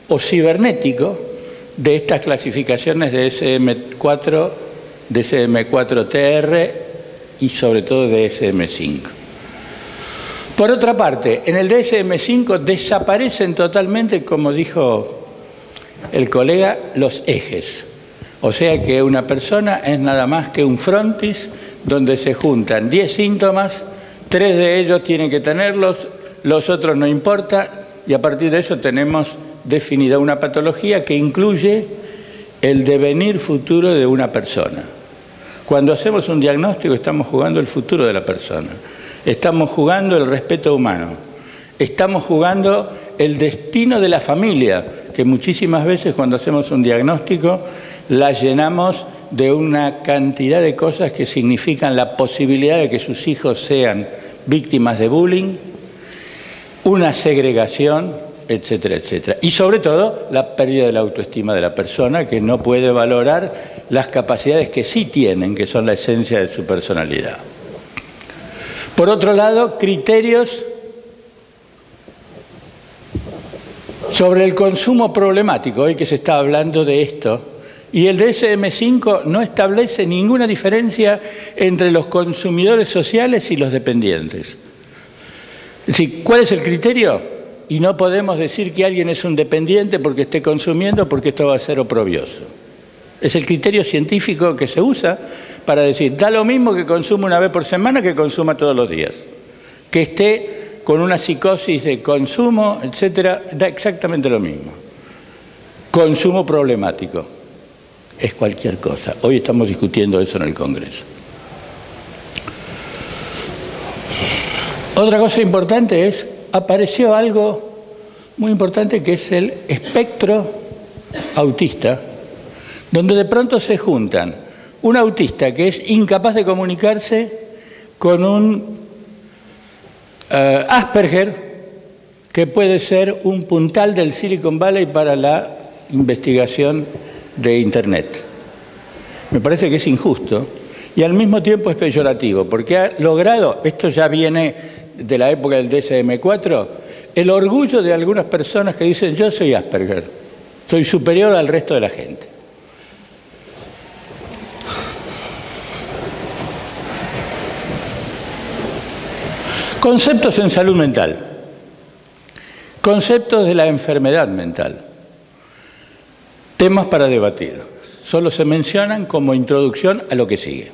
o cibernético de estas clasificaciones de DSM-4, DSM-4-TR y sobre todo de DSM-5. Por otra parte, en el DSM-5 desaparecen totalmente, como dijo el colega, los ejes. O sea que una persona es nada más que un frontis donde se juntan 10 síntomas, 3 de ellos tienen que tenerlos, los otros no importa, y a partir de eso tenemos definida una patología que incluye el devenir futuro de una persona. Cuando hacemos un diagnóstico estamos jugando el futuro de la persona, estamos jugando el respeto humano, estamos jugando el destino de la familia, que muchísimas veces cuando hacemos un diagnóstico la llenamos de una cantidad de cosas que significan la posibilidad de que sus hijos sean víctimas de bullying, una segregación, etcétera, etcétera. Y sobre todo, la pérdida de la autoestima de la persona, que no puede valorar las capacidades que sí tienen, que son la esencia de su personalidad. Por otro lado, criterios sobre el consumo problemático, hoy que se está hablando de esto, y el DSM-5 no establece ninguna diferencia entre los consumidores sociales y los dependientes. Es decir, ¿cuál es el criterio? Y no podemos decir que alguien es un dependiente porque esté consumiendo, porque esto va a ser oprobioso. Es el criterio científico que se usa para decir, da lo mismo que consuma una vez por semana que consuma todos los días. Que esté con una psicosis de consumo, etcétera, da exactamente lo mismo. Consumo problemático. Es cualquier cosa. Hoy estamos discutiendo eso en el Congreso. Otra cosa importante es, apareció algo muy importante que es el espectro autista, donde de pronto se juntan un autista que es incapaz de comunicarse con un Asperger, que puede ser un puntal del Silicon Valley para la investigación de Internet. Me parece que es injusto y al mismo tiempo es peyorativo, porque ha logrado, esto ya viene de la época del DSM-4, el orgullo de algunas personas que dicen yo soy Asperger, soy superior al resto de la gente. Conceptos en salud mental, conceptos de la enfermedad mental, temas para debatir, solo se mencionan como introducción a lo que sigue.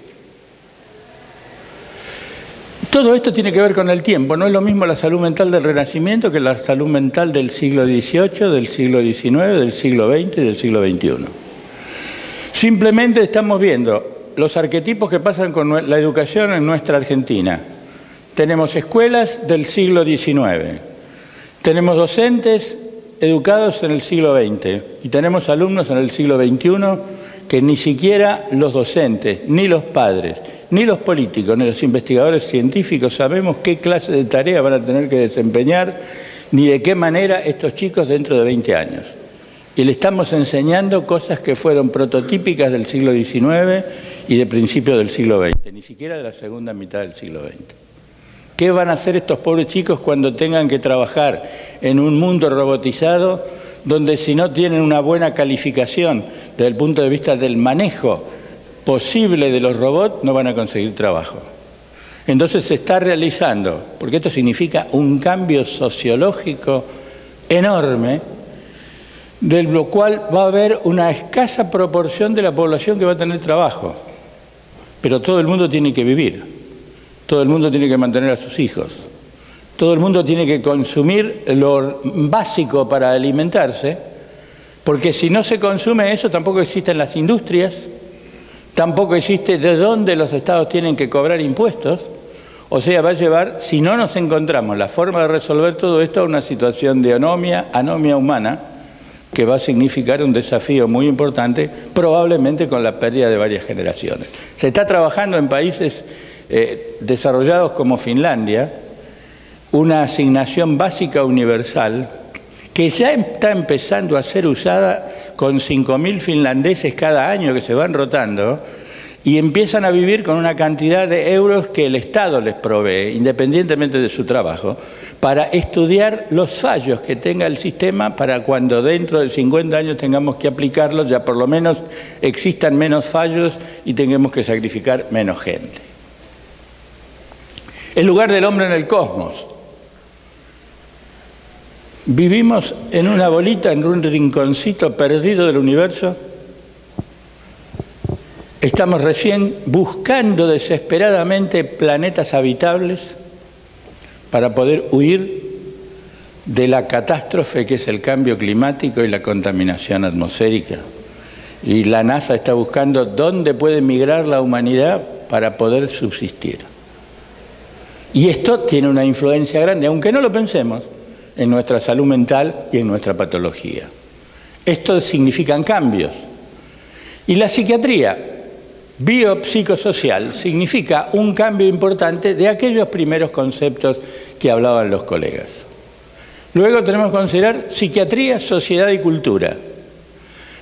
Todo esto tiene que ver con el tiempo, no es lo mismo la salud mental del Renacimiento que la salud mental del siglo XVIII, del siglo XIX, del siglo XX y del siglo XXI. Simplemente estamos viendo los arquetipos que pasan con la educación en nuestra Argentina. Tenemos escuelas del siglo XIX, tenemos docentes educados en el siglo XX y tenemos alumnos en el siglo XXI que ni siquiera los docentes, ni los padres, ni los políticos, ni los investigadores científicos sabemos qué clase de tarea van a tener que desempeñar, ni de qué manera estos chicos dentro de 20 años. Y le estamos enseñando cosas que fueron prototípicas del siglo XIX y de principios del siglo XX, ni siquiera de la segunda mitad del siglo XX. ¿Qué van a hacer estos pobres chicos cuando tengan que trabajar en un mundo robotizado donde si no tienen una buena calificación desde el punto de vista del manejo posible de los robots, no van a conseguir trabajo? Entonces se está realizando, porque esto significa un cambio sociológico enorme, de lo cual va a haber una escasa proporción de la población que va a tener trabajo, pero todo el mundo tiene que vivir. Todo el mundo tiene que mantener a sus hijos. Todo el mundo tiene que consumir lo básico para alimentarse, porque si no se consume eso, tampoco existen las industrias, tampoco existe de dónde los estados tienen que cobrar impuestos. O sea, va a llevar, si no nos encontramos la forma de resolver todo esto, a una situación de anomia humana, que va a significar un desafío muy importante, probablemente con la pérdida de varias generaciones. Se está trabajando en países desarrollados como Finlandia, una asignación básica universal que ya está empezando a ser usada con 5.000 finlandeses cada año que se van rotando y empiezan a vivir con una cantidad de euros que el Estado les provee, independientemente de su trabajo, para estudiar los fallos que tenga el sistema para cuando dentro de 50 años tengamos que aplicarlos, ya por lo menos existan menos fallos y tengamos que sacrificar menos gente. El lugar del hombre en el cosmos. Vivimos en una bolita, en un rinconcito perdido del universo. Estamos recién buscando desesperadamente planetas habitables para poder huir de la catástrofe que es el cambio climático y la contaminación atmosférica. Y la NASA está buscando dónde puede migrar la humanidad para poder subsistir. Y esto tiene una influencia grande, aunque no lo pensemos, en nuestra salud mental y en nuestra patología. Esto significan cambios. Y la psiquiatría biopsicosocial significa un cambio importante de aquellos primeros conceptos que hablaban los colegas. Luego tenemos que considerar psiquiatría, sociedad y cultura.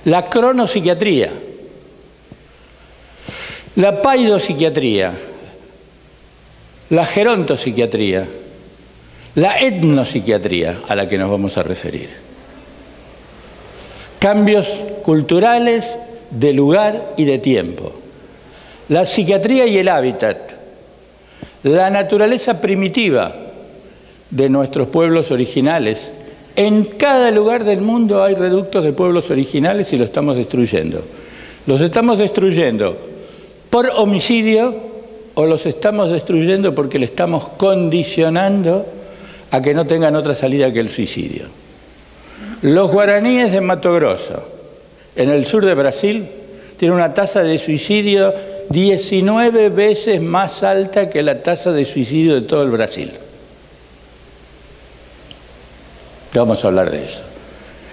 La cronopsiquiatría, la paidopsiquiatría, la gerontopsiquiatría, la etnopsiquiatría a la que nos vamos a referir. Cambios culturales de lugar y de tiempo. La psiquiatría y el hábitat. La naturaleza primitiva de nuestros pueblos originales. En cada lugar del mundo hay reductos de pueblos originales y los estamos destruyendo. Los estamos destruyendo por homicidio o los estamos destruyendo porque le estamos condicionando a que no tengan otra salida que el suicidio. Los guaraníes de Mato Grosso, en el sur de Brasil, tienen una tasa de suicidio 19 veces más alta que la tasa de suicidio de todo el Brasil. Vamos a hablar de eso.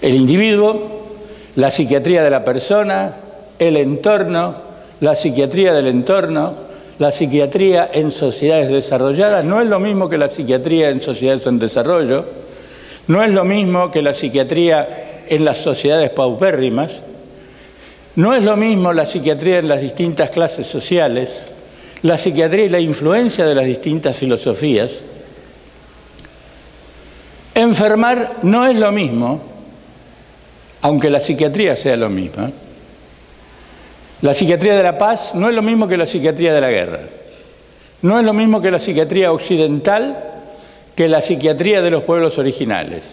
El individuo, la psiquiatría de la persona, el entorno, la psiquiatría del entorno, la psiquiatría en sociedades desarrolladas no es lo mismo que la psiquiatría en sociedades en desarrollo, no es lo mismo que la psiquiatría en las sociedades paupérrimas, no es lo mismo la psiquiatría en las distintas clases sociales, la psiquiatría y la influencia de las distintas filosofías. Enfermar no es lo mismo, aunque la psiquiatría sea lo mismo. La psiquiatría de la paz no es lo mismo que la psiquiatría de la guerra. No es lo mismo que la psiquiatría occidental que la psiquiatría de los pueblos originales.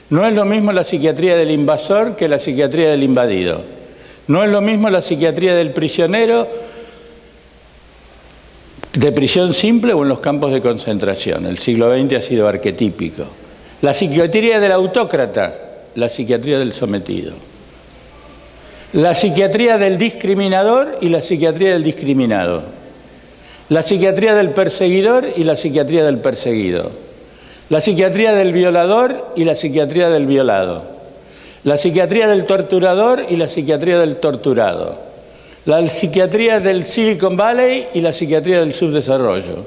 No es lo mismo la psiquiatría del invasor que la psiquiatría del invadido. No es lo mismo la psiquiatría del prisionero de prisión simple o en los campos de concentración. El siglo XX ha sido arquetípico. La psiquiatría del autócrata, la psiquiatría del sometido. La psiquiatría del discriminador y la psiquiatría del discriminado. La psiquiatría del perseguidor y la psiquiatría del perseguido. La psiquiatría del violador y la psiquiatría del violado. La psiquiatría del torturador y la psiquiatría del torturado. La psiquiatría del Silicon Valley y la psiquiatría del subdesarrollo.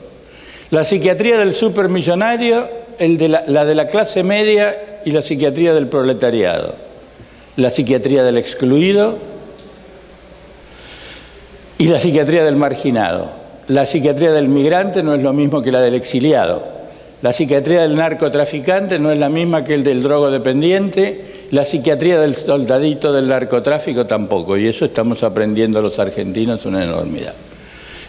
La psiquiatría del supermillonario, la de la clase media y la psiquiatría del proletariado. La psiquiatría del excluido y la psiquiatría del marginado. La psiquiatría del migrante no es lo mismo que la del exiliado. La psiquiatría del narcotraficante no es la misma que el del drogodependiente. La psiquiatría del soldadito del narcotráfico tampoco, y eso estamos aprendiendo los argentinos una enormidad.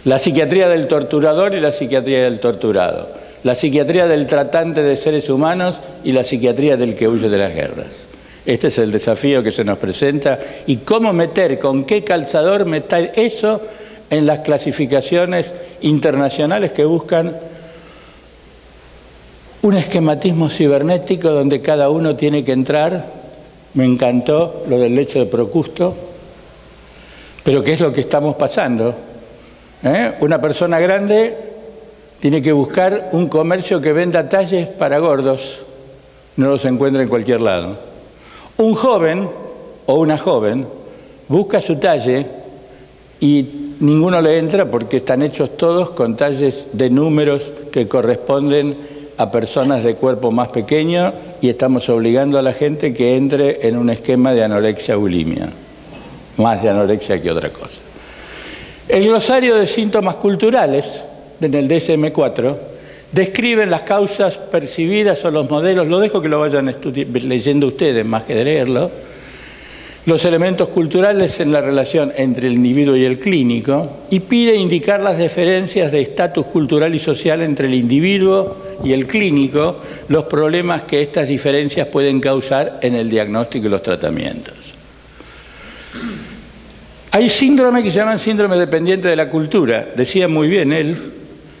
La psiquiatría del torturador y la psiquiatría del torturado. La psiquiatría del tratante de seres humanos y la psiquiatría del que huye de las guerras. Este es el desafío que se nos presenta y cómo meter, con qué calzador meter eso en las clasificaciones internacionales que buscan un esquematismo cibernético donde cada uno tiene que entrar. Me encantó lo del lecho de Procusto, pero ¿qué es lo que estamos pasando? Una persona grande tiene que buscar un comercio que venda talles para gordos, no los encuentra en cualquier lado. Un joven o una joven busca su talle y ninguno le entra porque están hechos todos con talles de números que corresponden a personas de cuerpo más pequeño y estamos obligando a la gente que entre en un esquema de anorexia bulimia, más de anorexia que otra cosa. El glosario de síntomas culturales en el DSM-4 describen las causas percibidas o los modelos, lo dejo que lo vayan leyendo ustedes más que de leerlo, los elementos culturales en la relación entre el individuo y el clínico y pide indicar las diferencias de estatus cultural y social entre el individuo y el clínico, los problemas que estas diferencias pueden causar en el diagnóstico y los tratamientos. Hay síndromes que se llaman síndrome dependiente de la cultura, decía muy bien él.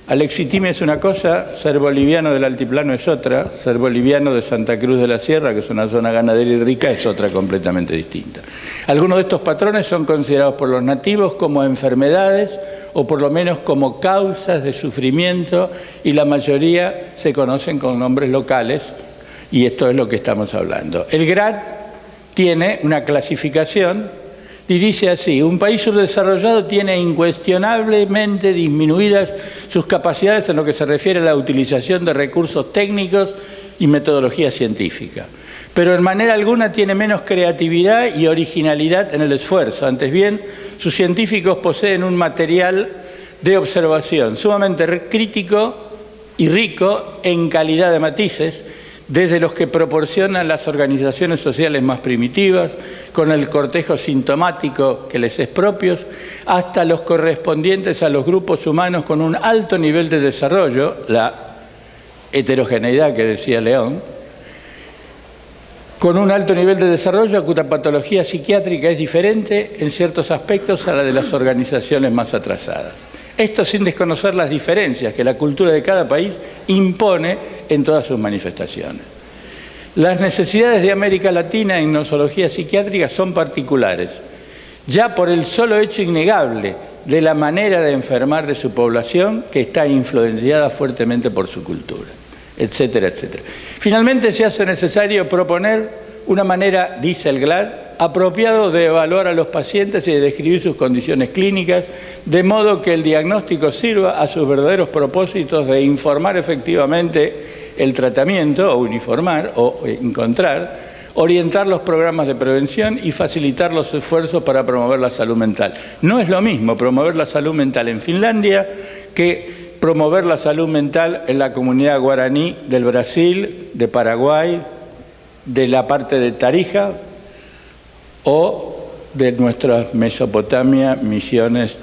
Alexitimia es una cosa, ser boliviano del altiplano es otra, ser boliviano de Santa Cruz de la Sierra, que es una zona ganadera y rica, es otra completamente distinta. Algunos de estos patrones son considerados por los nativos como enfermedades o por lo menos como causas de sufrimiento y la mayoría se conocen con nombres locales y esto es lo que estamos hablando. El GRAD tiene una clasificación y dice así: un país subdesarrollado tiene incuestionablemente disminuidas sus capacidades en lo que se refiere a la utilización de recursos técnicos y metodología científica. Pero en manera alguna tiene menos creatividad y originalidad en el esfuerzo. Antes bien, sus científicos poseen un material de observación sumamente crítico y rico en calidad de matices, desde los que proporcionan las organizaciones sociales más primitivas, con el cortejo sintomático que les es propio, hasta los correspondientes a los grupos humanos con un alto nivel de desarrollo, la heterogeneidad que decía León, con un alto nivel de desarrollo cuya patología psiquiátrica es diferente en ciertos aspectos a la de las organizaciones más atrasadas. Esto sin desconocer las diferencias que la cultura de cada país impone en todas sus manifestaciones. Las necesidades de América Latina en nosología psiquiátrica son particulares, ya por el solo hecho innegable de la manera de enfermar de su población, que está influenciada fuertemente por su cultura, etcétera, etcétera. Finalmente se hace necesario proponer una manera, dice el GLAD, apropiado de evaluar a los pacientes y de describir sus condiciones clínicas, de modo que el diagnóstico sirva a sus verdaderos propósitos de informar efectivamente el tratamiento, o uniformar, o encontrar, orientar los programas de prevención y facilitar los esfuerzos para promover la salud mental. No es lo mismo promover la salud mental en Finlandia que promover la salud mental en la comunidad guaraní del Brasil, de Paraguay, de la parte de Tarija, o de nuestras Mesopotamia, Misiones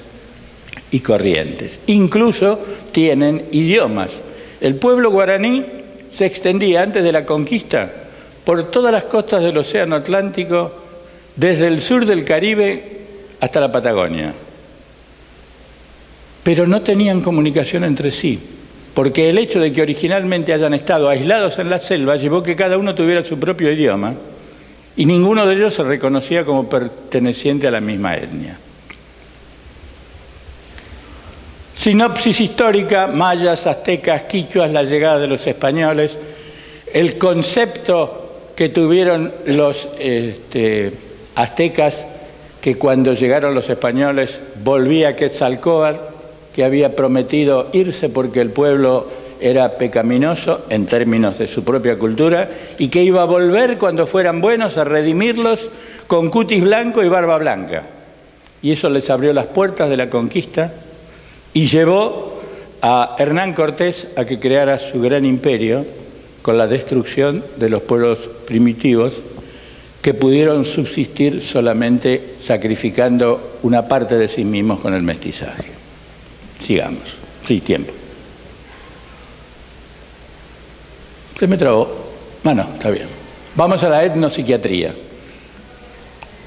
y Corrientes. Incluso tienen idiomas. El pueblo guaraní se extendía antes de la conquista por todas las costas del Océano Atlántico, desde el sur del Caribe hasta la Patagonia. Pero no tenían comunicación entre sí, porque el hecho de que originalmente hayan estado aislados en la selva llevó que cada uno tuviera su propio idioma, y ninguno de ellos se reconocía como perteneciente a la misma etnia. Sinopsis histórica: mayas, aztecas, quichuas, la llegada de los españoles, el concepto que tuvieron los aztecas, que cuando llegaron los españoles volvía Quetzalcóatl, que había prometido irse porque el pueblo era pecaminoso en términos de su propia cultura, y que iba a volver cuando fueran buenos a redimirlos con cutis blanco y barba blanca. Y eso les abrió las puertas de la conquista y llevó a Hernán Cortés a que creara su gran imperio con la destrucción de los pueblos primitivos, que pudieron subsistir solamente sacrificando una parte de sí mismos con el mestizaje. Sigamos. Sí, tiempo. ¿Qué me trabó? Bueno, está bien. Vamos a la etnopsiquiatría.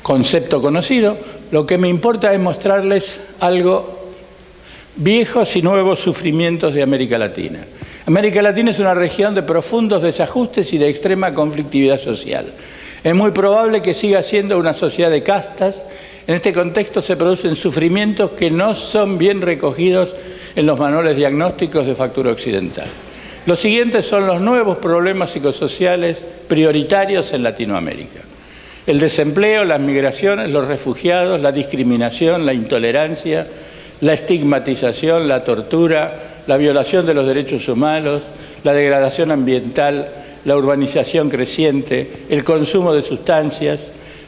Concepto conocido. Lo que me importa es mostrarles algo, viejos y nuevos sufrimientos de América Latina. América Latina es una región de profundos desajustes y de extrema conflictividad social. Es muy probable que siga siendo una sociedad de castas. En este contexto se producen sufrimientos que no son bien recogidos en los manuales diagnósticos de factura occidental. Los siguientes son los nuevos problemas psicosociales prioritarios en Latinoamérica: el desempleo, las migraciones, los refugiados, la discriminación, la intolerancia, la estigmatización, la tortura, la violación de los derechos humanos, la degradación ambiental, la urbanización creciente, el consumo de sustancias,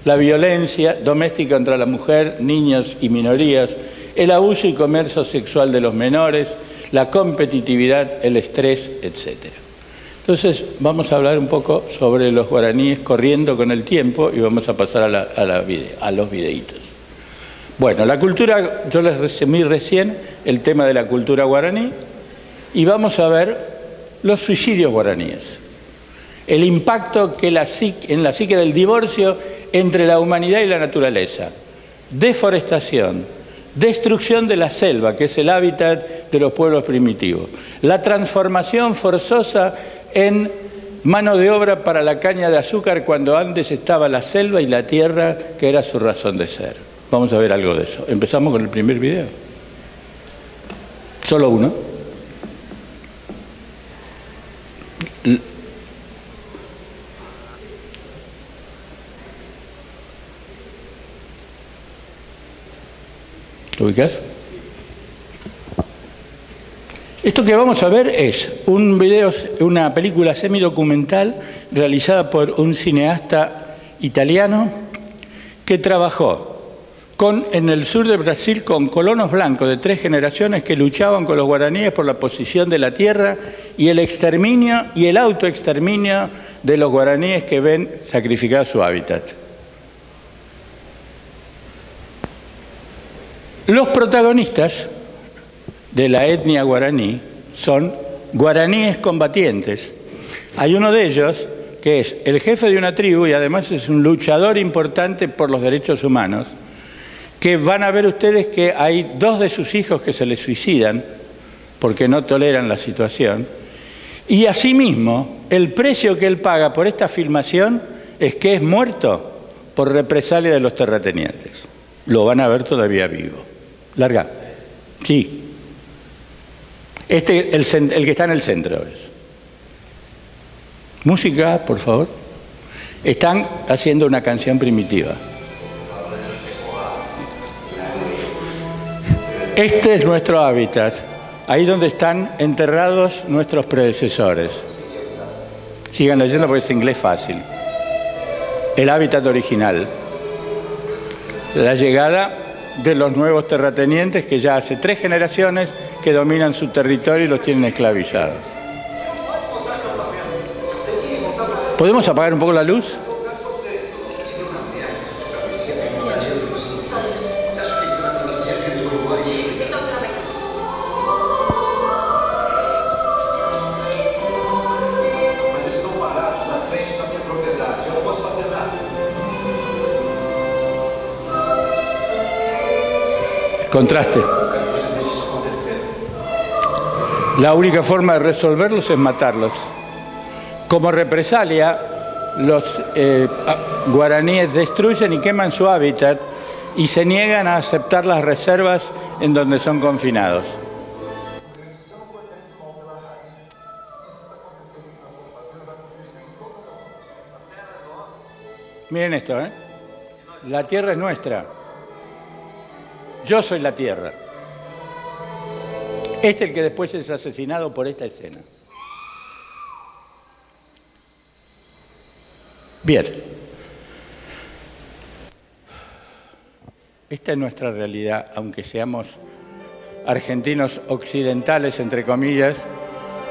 la violencia doméstica contra la mujer, niños y minorías, el abuso y comercio sexual de los menores, la competitividad, el estrés, etc. Entonces, vamos a hablar un poco sobre los guaraníes corriendo con el tiempo, y vamos a pasar a los videitos. Bueno, la cultura, yo les resumí recién el tema de la cultura guaraní, y vamos a ver los suicidios guaraníes. El impacto que en la psique del divorcio entre la humanidad y la naturaleza, deforestación, destrucción de la selva, que es el hábitat de los pueblos primitivos, la transformación forzosa en mano de obra para la caña de azúcar cuando antes estaba la selva y la tierra, que era su razón de ser. Vamos a ver algo de eso. Empezamos con el primer video. Solo uno. ¿Lo ubicás? Esto que vamos a ver es un video, una película semidocumental realizada por un cineasta italiano que trabajó en el sur de Brasil con colonos blancos de 3 generaciones que luchaban con los guaraníes por la posesión de la tierra y el exterminio y el autoexterminio de los guaraníes que ven sacrificado su hábitat. Los protagonistas de la etnia guaraní son guaraníes combatientes. Hay uno de ellos que es el jefe de una tribu y además es un luchador importante por los derechos humanos, que van a ver ustedes que hay 2 de sus hijos que se les suicidan porque no toleran la situación. Y asimismo, el precio que él paga por esta filmación es que es muerto por represalia de los terratenientes. Lo van a ver todavía vivo. Larga. Sí. El que está en el centro es. Música, por favor. Están haciendo una canción primitiva. Este es nuestro hábitat, ahí donde están enterrados nuestros predecesores. Sigan leyendo porque es inglés fácil. El hábitat original. La llegada de los nuevos terratenientes que ya hace 3 generaciones que dominan su territorio y los tienen esclavizados. ¿Podemos apagar un poco la luz? Contraste. La única forma de resolverlos es matarlos. Como represalia, los guaraníes destruyen y queman su hábitat y se niegan a aceptar las reservas en donde son confinados. Miren esto, ¿eh? La tierra es nuestra. Yo soy la tierra. Este es el que después es asesinado por esta escena. Bien. Esta es nuestra realidad, aunque seamos argentinos occidentales, entre comillas,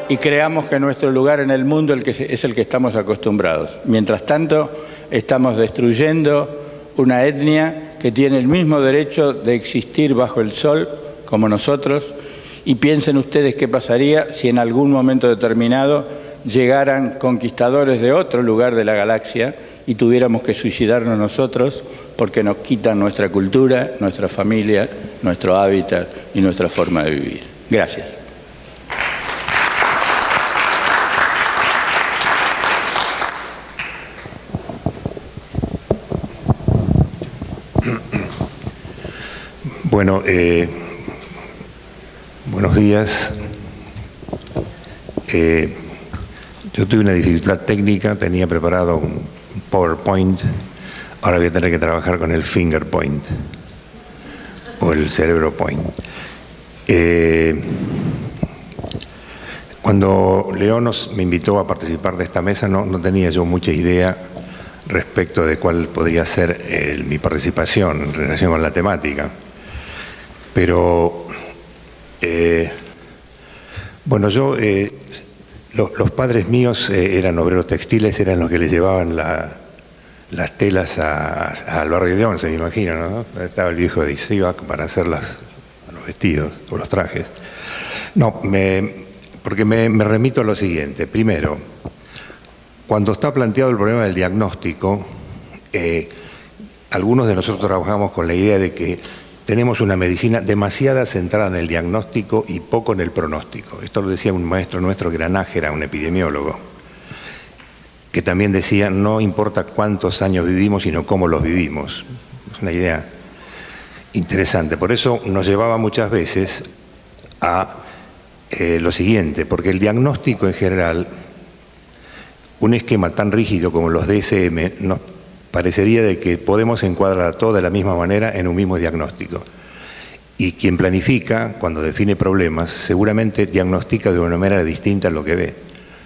y creamos que nuestro lugar en el mundo es el que estamos acostumbrados. Mientras tanto, estamos destruyendo una etnia que tiene el mismo derecho de existir bajo el sol como nosotros, y piensen ustedes qué pasaría si en algún momento determinado llegaran conquistadores de otro lugar de la galaxia y tuviéramos que suicidarnos nosotros porque nos quitan nuestra cultura, nuestra familia, nuestro hábitat y nuestra forma de vivir. Gracias. Bueno, buenos días. Yo tuve una dificultad técnica, tenía preparado un PowerPoint, ahora voy a tener que trabajar con el finger point o el cerebro point. Cuando León me invitó a participar de esta mesa, no tenía yo mucha idea respecto de cuál podría ser mi participación en relación con la temática. Pero, bueno, los padres míos eran obreros textiles, eran los que les llevaban las telas al barrio de Once, me imagino, ¿no? Estaba el viejo de Isivac para hacer los vestidos o los trajes. No, porque me remito a lo siguiente. Primero, cuando está planteado el problema del diagnóstico, algunos de nosotros trabajamos con la idea de que tenemos una medicina demasiado centrada en el diagnóstico y poco en el pronóstico. Esto lo decía un maestro nuestro que era Nájera, un epidemiólogo, que también decía, no importa cuántos años vivimos, sino cómo los vivimos. Es una idea interesante. Por eso nos llevaba muchas veces a lo siguiente, porque el diagnóstico en general, un esquema tan rígido como los DSM, nos parecería de que podemos encuadrar a todos de la misma manera en un mismo diagnóstico. Y quien planifica, cuando define problemas, seguramente diagnostica de una manera distinta lo que ve.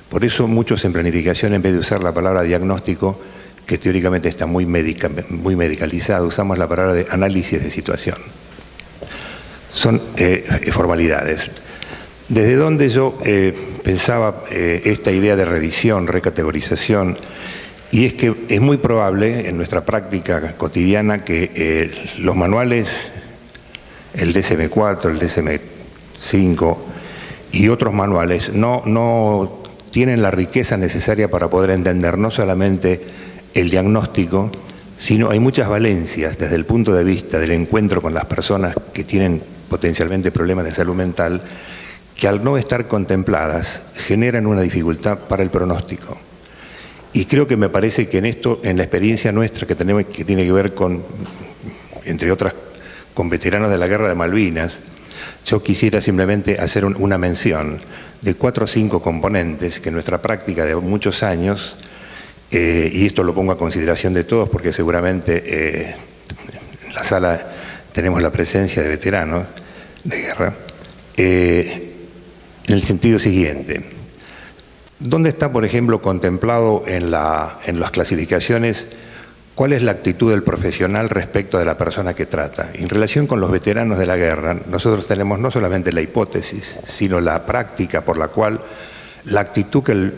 Por eso muchos en planificación, en vez de usar la palabra diagnóstico, que teóricamente está muy medicalizada, usamos la palabra de análisis de situación. Son formalidades. Desde donde yo pensaba esta idea de revisión, recategorización, y es que es muy probable en nuestra práctica cotidiana que los manuales, el DSM-4, el DSM-5 y otros manuales no tienen la riqueza necesaria para poder entender no solamente el diagnóstico, sino hay muchas valencias desde el punto de vista del encuentro con las personas que tienen potencialmente problemas de salud mental, que al no estar contempladas generan una dificultad para el pronóstico. Y creo que me parece que en esto, en la experiencia nuestra que tenemos, que tiene que ver con, entre otras, con veteranos de la Guerra de Malvinas, yo quisiera simplemente hacer una mención de 4 o 5 componentes que en nuestra práctica de muchos años, y esto lo pongo a consideración de todos porque seguramente en la sala tenemos la presencia de veteranos de guerra, en el sentido siguiente. ¿Dónde está, por ejemplo, contemplado en las clasificaciones cuál es la actitud del profesional respecto de la persona que trata? En relación con los veteranos de la guerra, nosotros tenemos no solamente la hipótesis, sino la práctica por la cual la actitud que el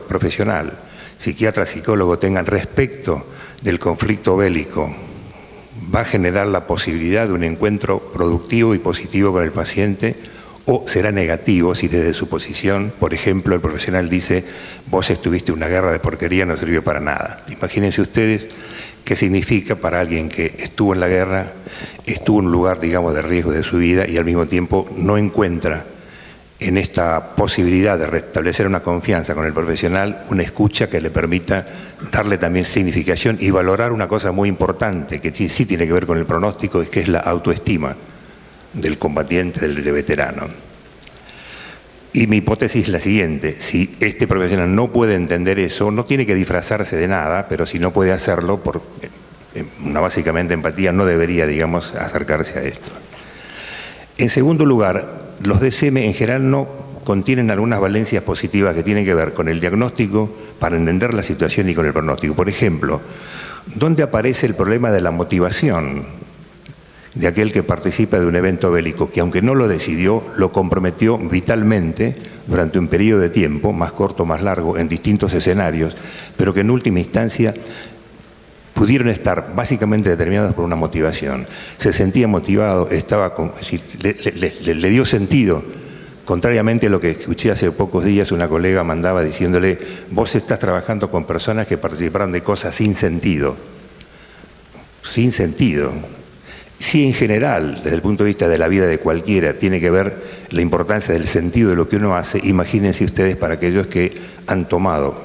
profesional, psiquiatra, psicólogo tengan respecto del conflicto bélico va a generar la posibilidad de un encuentro productivo y positivo con el paciente, o será negativo si desde su posición, por ejemplo, el profesional dice: vos estuviste en una guerra de porquería, no sirvió para nada. Imagínense ustedes qué significa para alguien que estuvo en la guerra, estuvo en un lugar, digamos, de riesgo de su vida y al mismo tiempo no encuentra en esta posibilidad de restablecer una confianza con el profesional una escucha que le permita darle también significación y valorar una cosa muy importante que sí tiene que ver con el pronóstico, que es la autoestima del combatiente, del veterano. Y mi hipótesis es la siguiente: si este profesional no puede entender eso, no tiene que disfrazarse de nada, pero si no puede hacerlo, por una básicamente empatía, no debería, digamos, acercarse a esto. En segundo lugar, los DSM en general no contienen algunas valencias positivas que tienen que ver con el diagnóstico para entender la situación y con el pronóstico. Por ejemplo, ¿dónde aparece el problema de la motivación de aquel que participa de un evento bélico, que aunque no lo decidió, lo comprometió vitalmente durante un periodo de tiempo, más corto, más largo, en distintos escenarios, pero que en última instancia pudieron estar básicamente determinados por una motivación? Se sentía motivado, estaba le dio sentido, contrariamente a lo que escuché hace pocos días, una colega mandaba diciéndole: vos estás trabajando con personas que participaron de cosas sin sentido. Sin sentido. Si en general, desde el punto de vista de la vida de cualquiera, tiene que ver la importancia del sentido de lo que uno hace, imagínense ustedes para aquellos que han tomado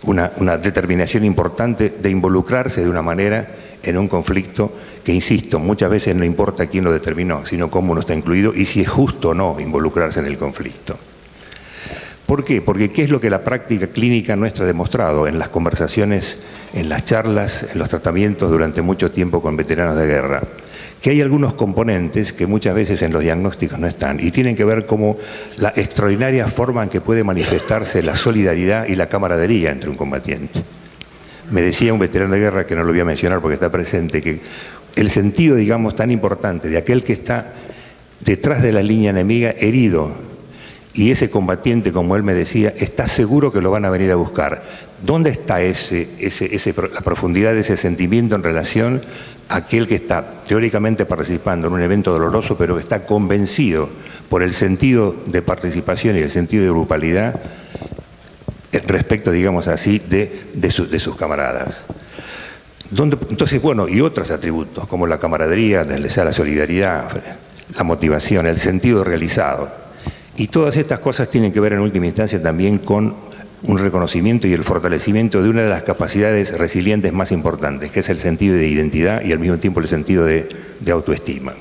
una determinación importante de involucrarse de una manera en un conflicto que, insisto, muchas veces no importa quién lo determinó, sino cómo uno está incluido y si es justo o no involucrarse en el conflicto. ¿Por qué? Porque ¿qué es lo que la práctica clínica nuestra ha demostrado en las conversaciones, en las charlas, en los tratamientos durante mucho tiempo con veteranos de guerra? Que hay algunos componentes que muchas veces en los diagnósticos no están y tienen que ver con la extraordinaria forma en que puede manifestarse la solidaridad y la camaradería entre un combatiente. Me decía un veterano de guerra, que no lo voy a mencionar porque está presente, que el sentido, digamos, tan importante de aquel que está detrás de la línea enemiga herido, y ese combatiente, como él me decía, está seguro que lo van a venir a buscar. ¿Dónde está la profundidad de ese sentimiento en relación a aquel que está teóricamente participando en un evento doloroso, pero que está convencido por el sentido de participación y el sentido de grupalidad respecto, digamos así, de sus camaradas? Entonces, bueno, y otros atributos, como la camaradería, la solidaridad, la motivación, el sentido realizado. Y todas estas cosas tienen que ver en última instancia también con un reconocimiento y el fortalecimiento de una de las capacidades resilientes más importantes, que es el sentido de identidad y al mismo tiempo el sentido de autoestima.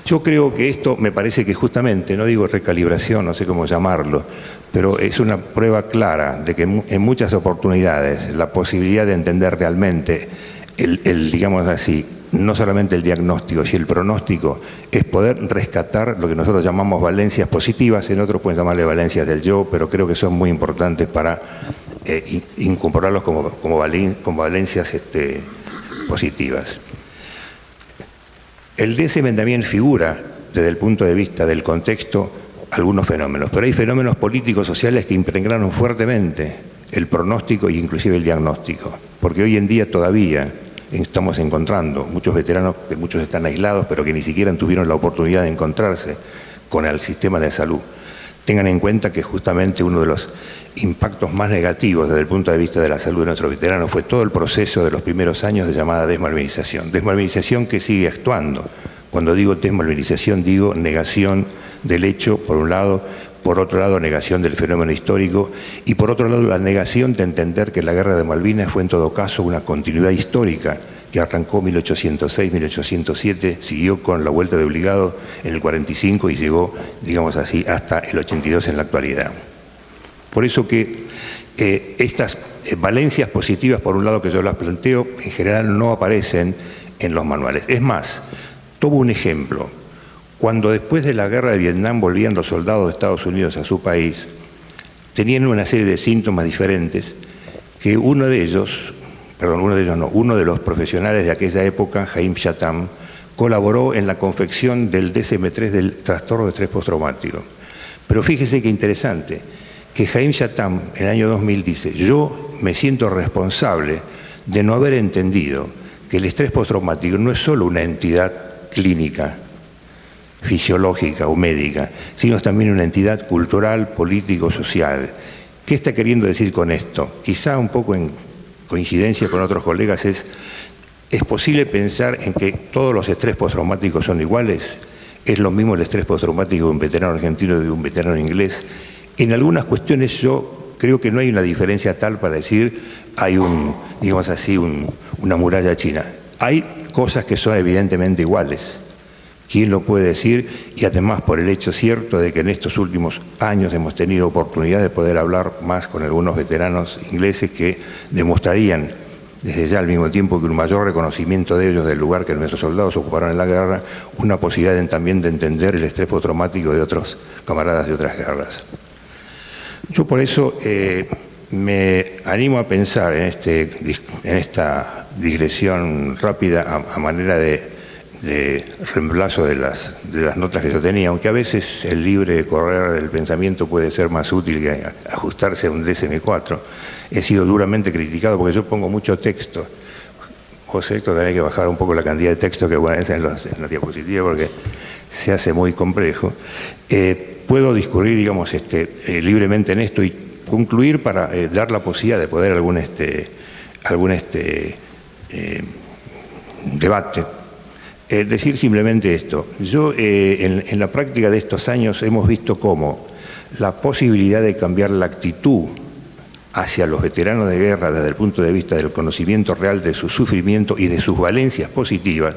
Yo creo que esto me parece que justamente, no digo recalibración, no sé cómo llamarlo, pero es una prueba clara de que en muchas oportunidades la posibilidad de entender realmente digamos así, no solamente el diagnóstico, sino el pronóstico, es poder rescatar lo que nosotros llamamos valencias positivas, en otros pueden llamarle valencias del yo, pero creo que son muy importantes para incorporarlos como valencias positivas. El DSM también figura, desde el punto de vista del contexto, algunos fenómenos, pero hay fenómenos políticos sociales que impregnaron fuertemente el pronóstico e inclusive el diagnóstico, porque hoy en día todavía estamos encontrando muchos veteranos, que muchos están aislados, pero que ni siquiera tuvieron la oportunidad de encontrarse con el sistema de salud. Tengan en cuenta que justamente uno de los impactos más negativos desde el punto de vista de la salud de nuestros veteranos fue todo el proceso de los primeros años de llamada desmalvinización. Desmalvinización que sigue actuando. Cuando digo desmalvinización, digo negación del hecho, por un lado, por otro lado, negación del fenómeno histórico y por otro lado, la negación de entender que la guerra de Malvinas fue en todo caso una continuidad histórica que arrancó en 1806, 1807, siguió con la vuelta de obligado en el 45 y llegó, digamos así, hasta el 82 en la actualidad. Por eso que estas valencias positivas, por un lado que yo las planteo, en general no aparecen en los manuales. Es más, tomo un ejemplo. Cuando después de la guerra de Vietnam volvían los soldados de Estados Unidos a su país, tenían una serie de síntomas diferentes que uno de los profesionales de aquella época, Haim Chatham, colaboró en la confección del DSM-3 del trastorno de estrés postraumático. Pero fíjese qué interesante, que Haim Chatham en el año 2000 dice: yo me siento responsable de no haber entendido que el estrés postraumático no es solo una entidad clínica, fisiológica o médica, sino también una entidad cultural, político, social. ¿Qué está queriendo decir con esto? Quizá un poco en coincidencia con otros colegas, ¿es posible pensar en que todos los estrés postraumáticos son iguales? ¿Es lo mismo el estrés postraumático de un veterano argentino y de un veterano inglés? En algunas cuestiones yo creo que no hay una diferencia tal para decir hay digamos así, una muralla china. Hay cosas que son evidentemente iguales. ¿Quién lo puede decir? Y además por el hecho cierto de que en estos últimos años hemos tenido oportunidad de poder hablar más con algunos veteranos ingleses que demostrarían desde ya al mismo tiempo que un mayor reconocimiento de ellos del lugar que nuestros soldados ocuparon en la guerra, una posibilidad también de entender el estrés postraumático de otros camaradas de otras guerras. Yo por eso me animo a pensar en esta digresión rápida a manera de reemplazo de las notas que yo tenía, aunque a veces el libre correr del pensamiento puede ser más útil que ajustarse a un DSM-4. He sido duramente criticado porque yo pongo mucho texto. José Héctor, tenés que bajar un poco la cantidad de texto que pones en las diapositivas porque se hace muy complejo. Puedo discurrir, digamos, libremente en esto y concluir para dar la posibilidad de poder algún debate. Decir simplemente esto. Yo, en la práctica de estos años, hemos visto cómo la posibilidad de cambiar la actitud hacia los veteranos de guerra desde el punto de vista del conocimiento real de su sufrimiento y de sus valencias positivas